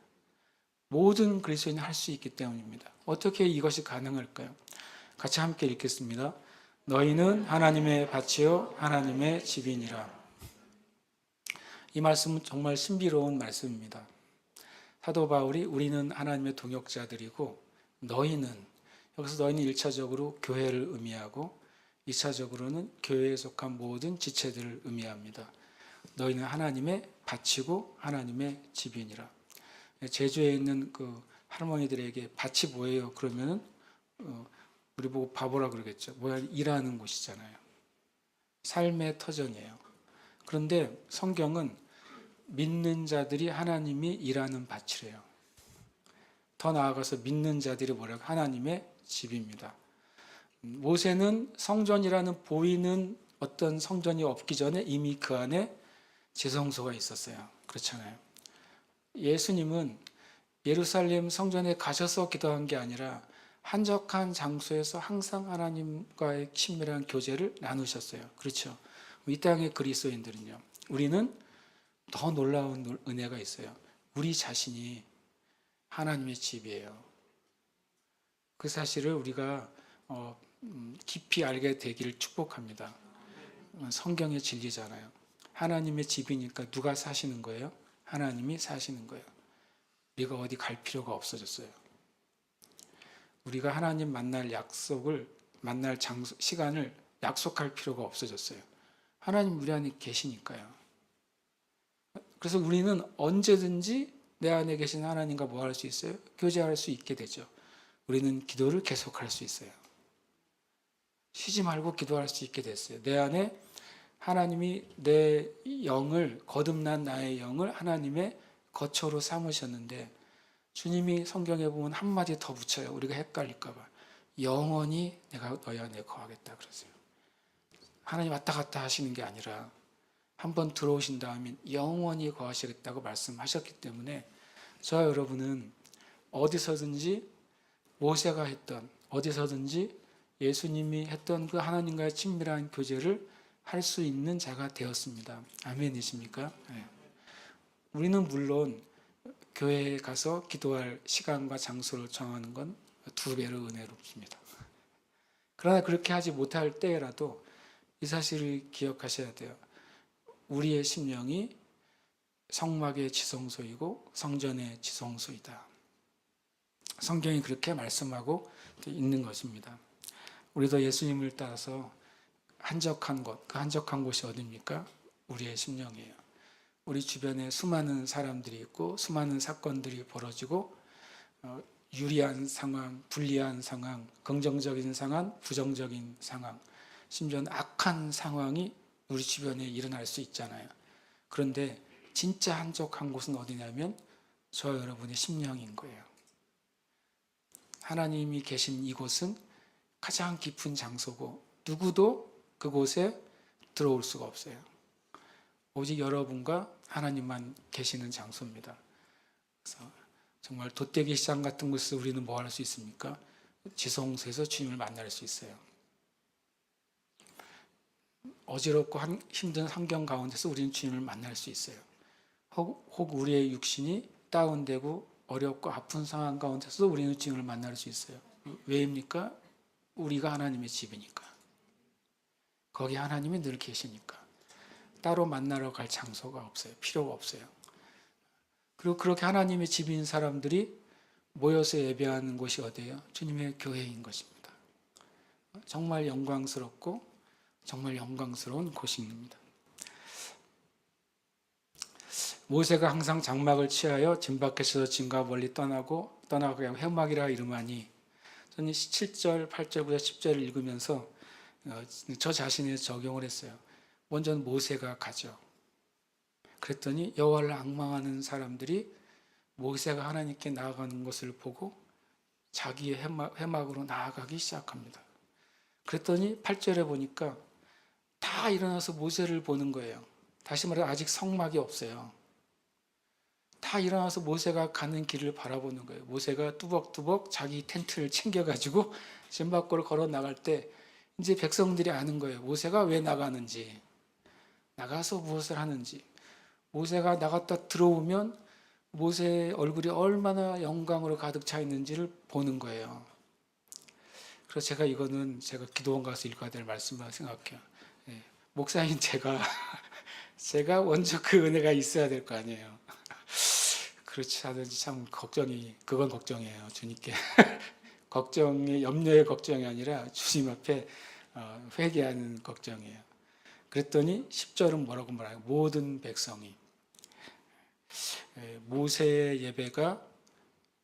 모든 그리스도인이 할 수 있기 때문입니다. 어떻게 이것이 가능할까요? 같이 함께 읽겠습니다. 너희는 하나님의 밭이요 하나님의 집이니라. 이 말씀은 정말 신비로운 말씀입니다. 사도 바울이 우리는 하나님의 동역자들이고 너희는, 여기서 너희는 1차적으로 교회를 의미하고 2차적으로는 교회에 속한 모든 지체들을 의미합니다. 너희는 하나님의 밭이고 하나님의 집이니라. 제주에 있는 그 할머니들에게 밭이 뭐예요? 그러면은 우리 보고 바보라 그러겠죠. 뭐야? 일하는 곳이잖아요. 삶의 터전이에요. 그런데 성경은 믿는 자들이 하나님이 일하는 밭이래요. 더 나아가서 믿는 자들이 뭐라고? 하나님의 집입니다. 모세는 성전이라는 보이는 어떤 성전이 없기 전에 이미 그 안에 지성소가 있었어요. 그렇잖아요. 예수님은 예루살렘 성전에 가셔서 기도한 게 아니라 한적한 장소에서 항상 하나님과의 친밀한 교제를 나누셨어요. 그렇죠. 이 땅의 그리스도인들은요. 우리는 더 놀라운 은혜가 있어요. 우리 자신이 하나님의 집이에요. 그 사실을 우리가 깊이 알게 되기를 축복합니다. 성경의 진리잖아요. 하나님의 집이니까 누가 사시는 거예요? 하나님이 사시는 거예요. 우리가 어디 갈 필요가 없어졌어요. 우리가 하나님 만날 약속을, 만날 장소, 시간을 약속할 필요가 없어졌어요. 하나님 우리 안에 계시니까요. 그래서 우리는 언제든지 내 안에 계신 하나님과 뭐 할 수 있어요? 교제할 수 있게 되죠. 우리는 기도를 계속할 수 있어요. 쉬지 말고 기도할 수 있게 됐어요. 내 안에 하나님이 내 영을, 거듭난 나의 영을 하나님의 거처로 삼으셨는데 주님이 성경에 보면 한마디 더 붙여요. 우리가 헷갈릴까 봐. 영원히 내가 너희 안에 거하겠다 그러세요. 하나님 왔다 갔다 하시는 게 아니라 한번 들어오신 다음에 영원히 거하시겠다고 말씀하셨기 때문에 저와 여러분은 어디서든지 모세가 했던, 어디서든지 예수님이 했던 그 하나님과의 친밀한 교제를 할 수 있는 자가 되었습니다. 아멘이십니까? 네. 우리는 물론 교회에 가서 기도할 시간과 장소를 정하는 건 2배로 은혜롭습니다. 그러나 그렇게 하지 못할 때라도 이 사실을 기억하셔야 돼요. 우리의 심령이 성막의 지성소이고 성전의 지성소이다. 성경이 그렇게 말씀하고 있는 것입니다. 우리도 예수님을 따라서 한적한 곳, 그 한적한 곳이 어디입니까? 우리의 심령이에요. 우리 주변에 수많은 사람들이 있고 수많은 사건들이 벌어지고 유리한 상황, 불리한 상황, 긍정적인 상황, 부정적인 상황, 심지어는 악한 상황이 우리 주변에 일어날 수 있잖아요. 그런데 진짜 한적한 곳은 어디냐면 저 여러분의 심령인 거예요. 하나님이 계신 이곳은 가장 깊은 장소고 누구도 그곳에 들어올 수가 없어요. 오직 여러분과 하나님만 계시는 장소입니다. 그래서 정말 돛대기 시장 같은 곳에서 우리는 뭐 할 수 있습니까? 지성소에서 주님을 만날 수 있어요. 어지럽고 힘든 환경 가운데서 우리는 주님을 만날 수 있어요. 혹 우리의 육신이 다운되고 어렵고 아픈 상황 가운데서도 우리는 주님을 만날 수 있어요. 왜입니까? 우리가 하나님의 집이니까. 거기 하나님이 늘 계시니까. 따로 만나러 갈 장소가 없어요. 필요가 없어요. 그리고 그렇게 하나님의 집인 사람들이 모여서 예배하는 곳이 어디예요? 주님의 교회인 것입니다. 정말 영광스럽고 정말 영광스러운 곳입니다. 모세가 항상 장막을 취하여 진 밖에서 진과 멀리 떠나고 회막이라 이름하니, 저는 7절, 8절부터 10절을 읽으면서 저 자신에 적용을 했어요. 먼저는 모세가 가죠. 그랬더니 여호와를 앙망하는 사람들이 모세가 하나님께 나아가는 것을 보고 자기의 회막으로 나아가기 시작합니다. 그랬더니 8절에 보니까 다 일어나서 모세를 보는 거예요. 다시 말해 아직 성막이 없어요. 다 일어나서 모세가 가는 길을 바라보는 거예요. 모세가 뚜벅뚜벅 자기 텐트를 챙겨가지고 진 밖으로 걸어 나갈 때 이제 백성들이 아는 거예요. 모세가 왜 나가는지, 나가서 무엇을 하는지. 모세가 나갔다 들어오면 모세의 얼굴이 얼마나 영광으로 가득 차 있는지를 보는 거예요. 그래서 제가 이거는 제가 기도원 가서 읽어야 될 말씀이라고 생각해요. 목사인 제가 먼저 그 은혜가 있어야 될 거 아니에요. 그렇지 않은지 참 그건 걱정이에요. 주님께. 염려의 걱정이 아니라 주님 앞에 회개하는 걱정이에요. 그랬더니 10절은 뭐라고 말해요? 모든 백성이. 모세의 예배가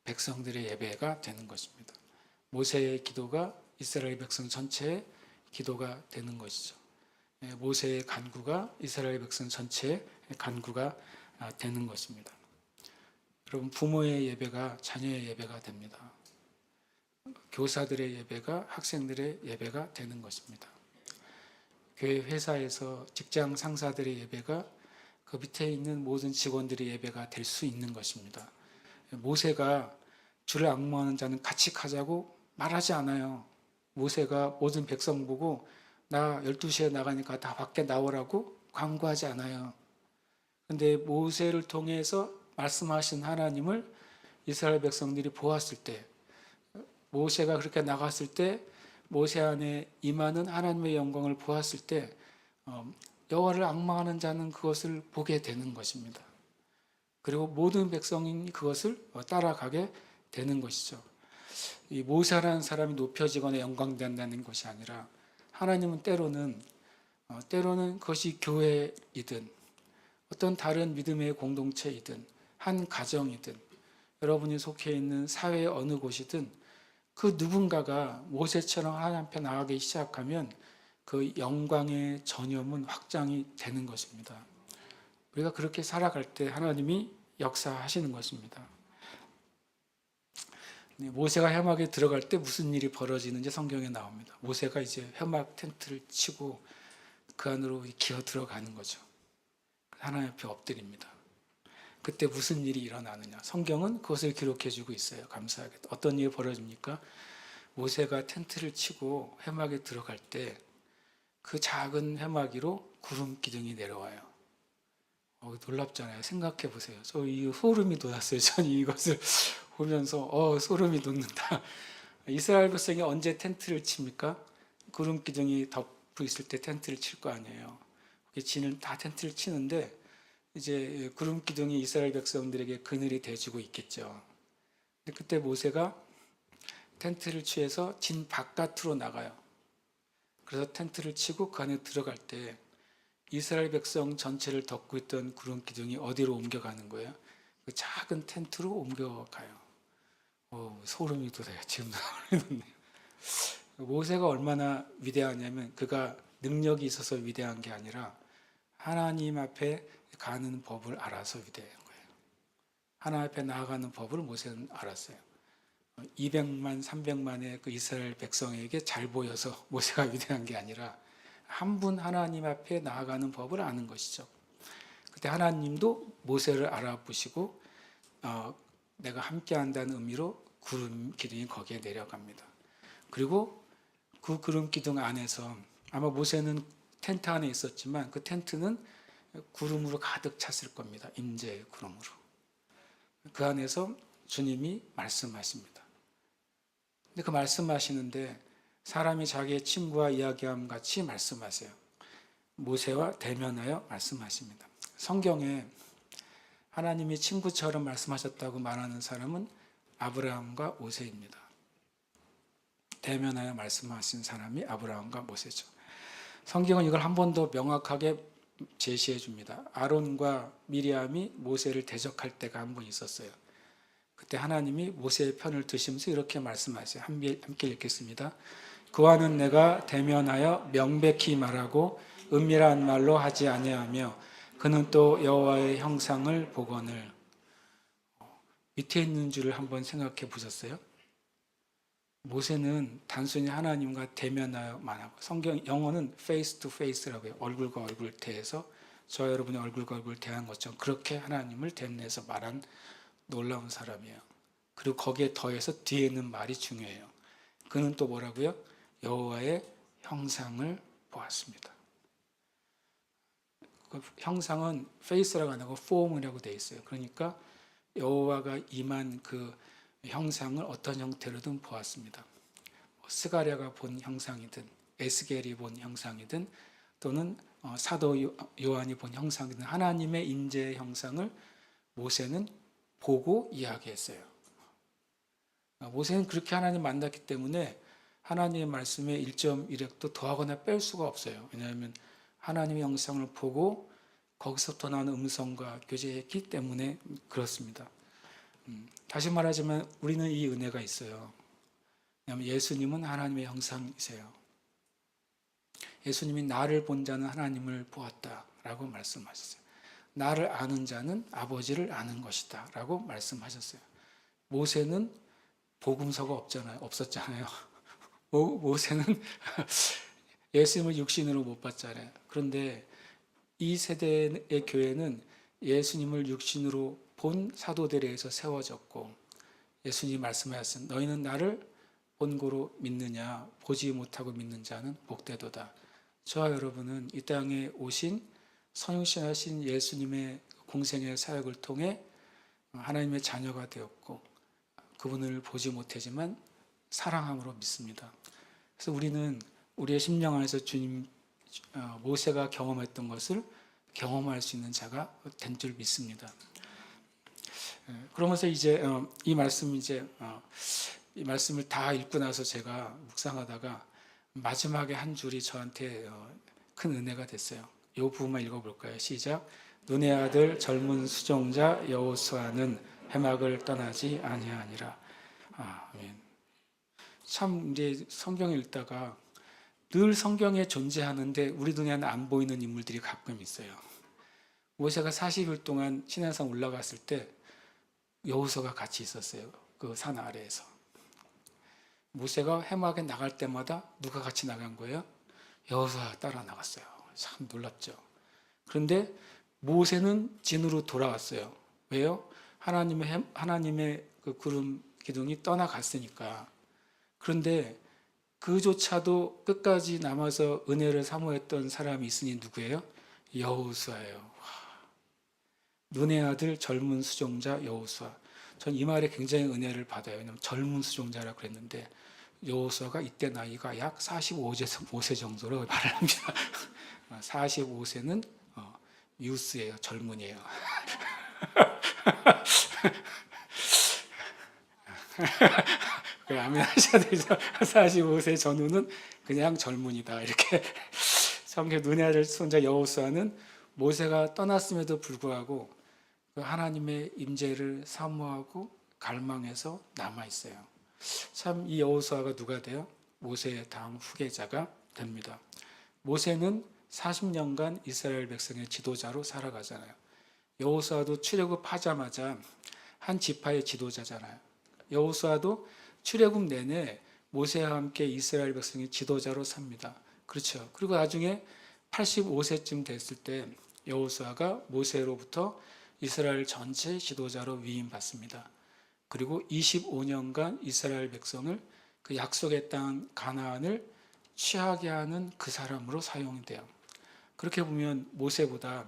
백성들의 예배가 되는 것입니다. 모세의 기도가 이스라엘 백성 전체의 기도가 되는 것이죠. 모세의 간구가 이스라엘 백성 전체의 간구가 되는 것입니다. 여러분, 부모의 예배가 자녀의 예배가 됩니다. 교사들의 예배가 학생들의 예배가 되는 것입니다. 교회 회사에서 직장 상사들의 예배가 그 밑에 있는 모든 직원들의 예배가 될 수 있는 것입니다. 모세가 주를 앙모하는 자는 같이 가자고 말하지 않아요. 모세가 모든 백성 보고 나 12시에 나가니까 다 밖에 나오라고 광고하지 않아요. 그런데 모세를 통해서 말씀하신 하나님을 이스라엘 백성들이 보았을 때, 모세가 그렇게 나갔을 때 모세 안에 임하는 하나님의 영광을 보았을 때 여호와를 앙망하는 자는 그것을 보게 되는 것입니다. 그리고 모든 백성이 그것을 따라가게 되는 것이죠. 이 모세라는 사람이 높여지거나 영광된다는 것이 아니라 하나님은 때로는 그것이 교회이든 어떤 다른 믿음의 공동체이든 한 가정이든 여러분이 속해 있는 사회의 어느 곳이든 그 누군가가 모세처럼 하나님 앞에 나가기 시작하면 그 영광의 전염은 확장이 되는 것입니다. 우리가 그렇게 살아갈 때 하나님이 역사하시는 것입니다. 모세가 회막에 들어갈 때 무슨 일이 벌어지는지 성경에 나옵니다. 모세가 이제 회막 텐트를 치고 그 안으로 기어 들어가는 거죠. 하나님 앞에 엎드립니다. 그때 무슨 일이 일어나느냐? 성경은 그것을 기록해주고 있어요. 감사하게. 어떤 일이 벌어집니까? 모세가 텐트를 치고 회막에 들어갈 때 그 작은 회막 위로 구름 기둥이 내려와요. 놀랍잖아요. 생각해 보세요. 저 이 소름이 돋았어요. 저는 이것을 보면서 소름이 돋는다. 이스라엘 백성이 언제 텐트를 칩니까? 구름 기둥이 덮고 있을 때 텐트를 칠 거 아니에요. 지는 다 텐트를 치는데 이제 구름 기둥이 이스라엘 백성들에게 그늘이 돼주고 있겠죠. 근데 그때 모세가 텐트를 취해서 진 바깥으로 나가요. 그래서 텐트를 치고 그 안에 들어갈 때 이스라엘 백성 전체를 덮고 있던 구름 기둥이 어디로 옮겨가는 거예요? 그 작은 텐트로 옮겨가요. 소름이 돋아요. 지금 소름이 돋네요. 모세가 얼마나 위대하냐면 그가 능력이 있어서 위대한 게 아니라 하나님 앞에 가는 법을 알아서 위대한 거예요. 하나님 앞에 나아가는 법을 모세는 알았어요. 200만, 300만의 그 이스라엘 백성에게 잘 보여서 모세가 위대한 게 아니라 한 분 하나님 앞에 나아가는 법을 아는 것이죠. 그때 하나님도 모세를 알아보시고 내가 함께한다는 의미로 구름 기둥이 거기에 내려갑니다. 그리고 그 구름 기둥 안에서 아마 모세는 텐트 안에 있었지만 그 텐트는 구름으로 가득 찼을 겁니다. 임재의 구름으로. 그 안에서 주님이 말씀하십니다. 근데 그 말씀하시는데 사람이 자기의 친구와 이야기함 같이 말씀하세요. 모세와 대면하여 말씀하십니다. 성경에 하나님이 친구처럼 말씀하셨다고 말하는 사람은 아브라함과 모세입니다. 대면하여 말씀하신 사람이 아브라함과 모세죠. 성경은 이걸 한 번 더 명확하게 제시해 줍니다. 아론과 미리암이 모세를 대적할 때가 한 번 있었어요. 그때 하나님이 모세의 편을 드시면서 이렇게 말씀하세요. 함께 읽겠습니다. 그와는 내가 대면하여 명백히 말하고 은밀한 말로 하지 아니하며 그는 또 여호와의 형상을 보거늘. 밑에 있는 줄을 한번 생각해 보셨어요? 모세는 단순히 하나님과 대면하여 말하고, 성경 영어는 face to face라고 해요. 얼굴과 얼굴 대해서 저와 여러분이 얼굴과 얼굴 대한 것처럼 그렇게 하나님을 대면해서 말한 놀라운 사람이에요. 그리고 거기에 더해서 뒤에 있는 말이 중요해요. 그는 또 뭐라고요? 여호와의 형상을 보았습니다. 그 형상은 face라고 안 하고 form이라고 되어 있어요. 그러니까 여호와가 임한 그 형상을 어떤 형태로든 보았습니다. 스가랴가 본 형상이든 에스겔이 본 형상이든 또는 사도 요한이 본 형상이든 하나님의 임재의 형상을 모세는 보고 이야기했어요. 모세는 그렇게 하나님 만났기 때문에 하나님의 말씀에 1.1획도 더하거나 뺄 수가 없어요. 왜냐하면 하나님의 형상을 보고 거기서부터 나는 음성과 교제했기 때문에 그렇습니다. 다시 말하자면 우리는 이 은혜가 있어요. 왜냐하면 예수님은 하나님의 형상이세요. 예수님이 나를 본 자는 하나님을 보았다라고 말씀하셨어요. 나를 아는 자는 아버지를 아는 것이다 라고 말씀하셨어요. 모세는 복음서가 없었잖아요. 모세는 예수님을 육신으로 못 봤잖아요. 그런데 이 세대의 교회는 예수님을 육신으로 본 사도들에 의해서 세워졌고, 예수님이 말씀하셨습니다. 너희는 나를 본고로 믿느냐, 보지 못하고 믿는 자는 복되도다. 저와 여러분은 이 땅에 오신 성육신하신 예수님의 공생의 사역을 통해 하나님의 자녀가 되었고, 그분을 보지 못하지만 사랑함으로 믿습니다. 그래서 우리는 우리의 심령 안에서 주님, 모세가 경험했던 것을 경험할 수 있는 자가 된 줄 믿습니다. 그러면서 이제 이 말씀을 다 읽고 나서 제가 묵상하다가 마지막에 한 줄이 저한테 큰 은혜가 됐어요. 이 부분만 읽어볼까요? 시작. 눈의 아들 젊은 수종자 여호수아는 해막을 떠나지 아니하니라. 아멘. 참 이제 성경을 읽다가 늘 성경에 존재하는데 우리 눈에는 안 보이는 인물들이 가끔 있어요. 모세가 40일 동안 시내산 올라갔을 때 여호수아가 같이 있었어요. 그 산 아래에서. 모세가 해막에 나갈 때마다 누가 같이 나간 거예요? 여호수아가 따라 나갔어요. 참 놀랍죠. 그런데 모세는 진으로 돌아왔어요. 왜요? 하나님의 그 구름 기둥이 떠나갔으니까. 그런데 그조차도 끝까지 남아서 은혜를 사모했던 사람이 있으니 누구예요? 여호수아예요. 눈의 아들 젊은 수종자 여호수아. 전 이 말에 굉장히 은혜를 받아요. 왜냐하면 젊은 수종자라고 그랬는데 여호수아가 이때 나이가 약 45세 정도로 말을 합니다. 45세는 유스예요. 젊은이에요. 아멘 하셔야 되죠. 45세 전후는 그냥 젊은이다. 이렇게 성경 눈의 아들 손자 여호수아는 모세가 떠났음에도 불구하고 그 하나님의 임재를 사모하고 갈망해서 남아 있어요. 참 이 여호수아가 누가 돼요? 모세의 다음 후계자가 됩니다. 모세는 40년간 이스라엘 백성의 지도자로 살아가잖아요. 여호수아도 출애굽하자마자 한 지파의 지도자잖아요. 여호수아도 출애굽 내내 모세와 함께 이스라엘 백성의 지도자로 삽니다. 그렇죠. 그리고 나중에 85세쯤 됐을 때 여호수아가 모세로부터 이스라엘 전체 지도자로 위임받습니다. 그리고 25년간 이스라엘 백성을 그 약속의 땅 가나안을 취하게 하는 그 사람으로 사용돼요. 그렇게 보면 모세보다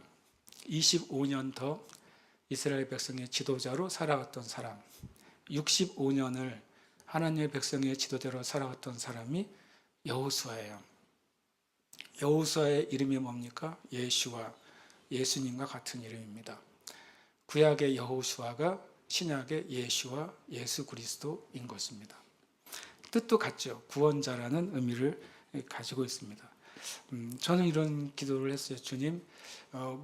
25년 더 이스라엘 백성의 지도자로 살아왔던 사람, 65년을 하나님의 백성의 지도자로 살아왔던 사람이 여호수아예요. 여호수아의 이름이 뭡니까? 예수와 예수님과 같은 이름입니다. 구약의 여호수아가 신약의 예수와 예수 그리스도인 것입니다. 뜻도 같죠. 구원자라는 의미를 가지고 있습니다. 저는 이런 기도를 했어요. 주님,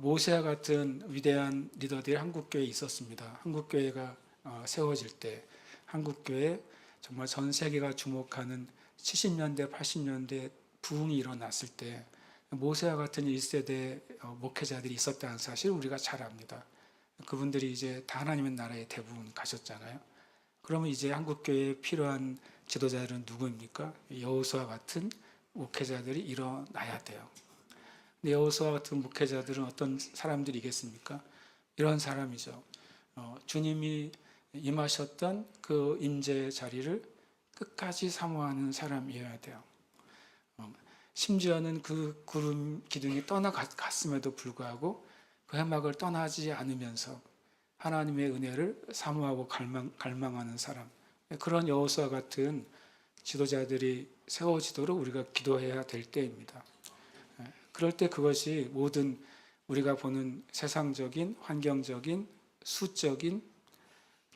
모세와 같은 위대한 리더들이 한국교회에 있었습니다. 한국교회가 세워질 때 한국교회 정말 전 세계가 주목하는 70년대, 80년대 부흥이 일어났을 때 모세와 같은 1세대 목회자들이 있었다는 사실을 우리가 잘 압니다. 그분들이 이제 다 하나님의 나라에 대부분 가셨잖아요. 그러면 이제 한국교회에 필요한 지도자들은 누구입니까? 여호수아 같은 목회자들이 일어나야 돼요. 근데 여호수아 같은 목회자들은 어떤 사람들이겠습니까? 이런 사람이죠. 주님이 임하셨던 그 임재의 자리를 끝까지 사모하는 사람이어야 돼요. 심지어는 그 구름 기둥이 떠나갔음에도 불구하고 그 해막을 떠나지 않으면서 하나님의 은혜를 사모하고 갈망하는 사람, 그런 여호수아 같은 지도자들이 세워지도록 우리가 기도해야 될 때입니다. 그럴 때 그것이 모든 우리가 보는 세상적인, 환경적인, 수적인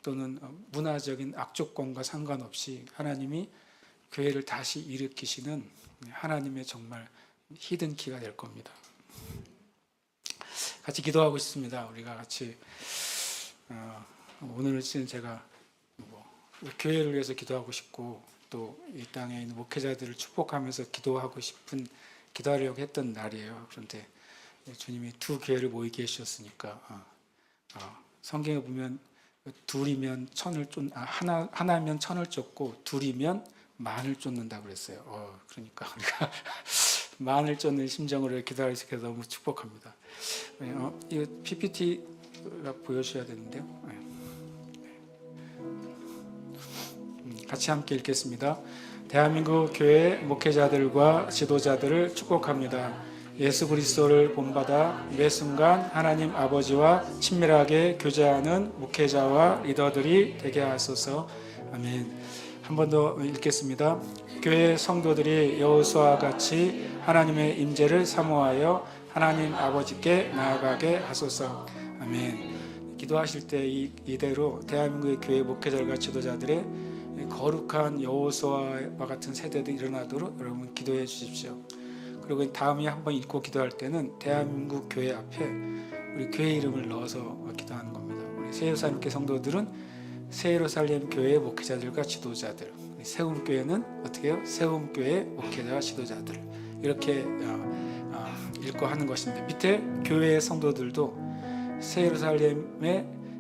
또는 문화적인 악조건과 상관없이 하나님이 교회를 다시 일으키시는 하나님의 정말 히든키가 될 겁니다. 같이 기도하고 싶습니다. 우리가 같이 오늘은 제가 교회를 위해서 기도하고 싶고 또 이 땅에 있는 목회자들을 축복하면서 기도하려고 했던 날이에요. 그런데 주님이 두 교회를 모이게 해주셨으니까 성경에 보면 둘이면 하나면 천을 쫓고 둘이면 만을 쫓는다고 그랬어요. 그러니까 우리가 만을 쫓는 심정으로 기도할 수 있어서 너무 축복합니다. 이거 PPT가 보여줘야 되는데요. 같이 함께 읽겠습니다. 대한민국 교회 목회자들과 지도자들을 축복합니다. 예수 그리스도를 본받아 매 순간 하나님 아버지와 친밀하게 교제하는 목회자와 리더들이 되게 하소서. 아멘. 한 번 더 읽겠습니다. 교회 성도들이 여호수아와 같이 하나님의 임재를 사모하여 하나님 아버지께 나아가게 하소서. 아멘. 기도하실 때 이대로 대한민국의 교회 목회자들과 지도자들의 거룩한 여호수아와 같은 세대들이 일어나도록 여러분 기도해 주십시오. 그리고 다음에 한번 읽고 기도할 때는 대한민국 교회 앞에 우리 교회 이름을 넣어서 기도하는 겁니다. 우리 새예루살렘 성도들은 새예루살렘 교회 목회자들과 지도자들, 세움교회는 어떻게 해요? 세움교회 목회자와 지도자들, 이렇게 읽고 하는 것인데, 밑에 교회의 성도들도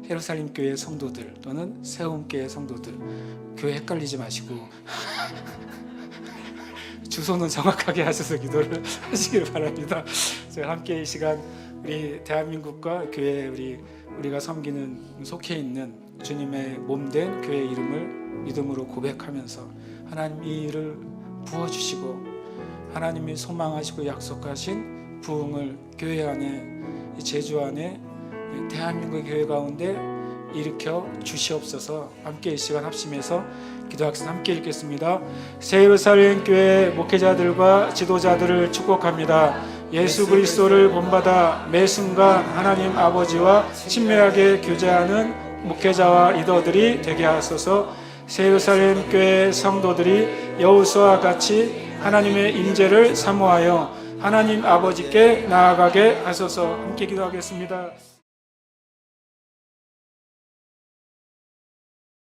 예루살렘 교회 성도들 또는 세움교회 성도들, 교회 헷갈리지 마시고 주소는 정확하게 하셔서 기도를 하시길 바랍니다. 제가 함께 이 시간 우리 대한민국과 교회 우리가 섬기는 속해 있는 주님의 몸된 교회 이름을 믿음으로 고백하면서 하나님 이 일을 부어주시고 하나님이 소망하시고 약속하신 부흥을 교회 안에, 제주 안에, 대한민국 교회 가운데 일으켜 주시옵소서. 함께 이 시간 합심해서 기도하겠습니다. 함께 읽겠습니다. 새예루살렘 교회 목회자들과 지도자들을 축복합니다. 예수 그리스도를 본받아 매 순간 하나님 아버지와 친밀하게 교제하는 목회자와 리더들이 되게 하소서. 새예루살렘 교회 성도들이 여호수아와 같이 하나님의 임재를 사모하여 하나님 아버지께 나아가게 하소서. 함께 기도하겠습니다.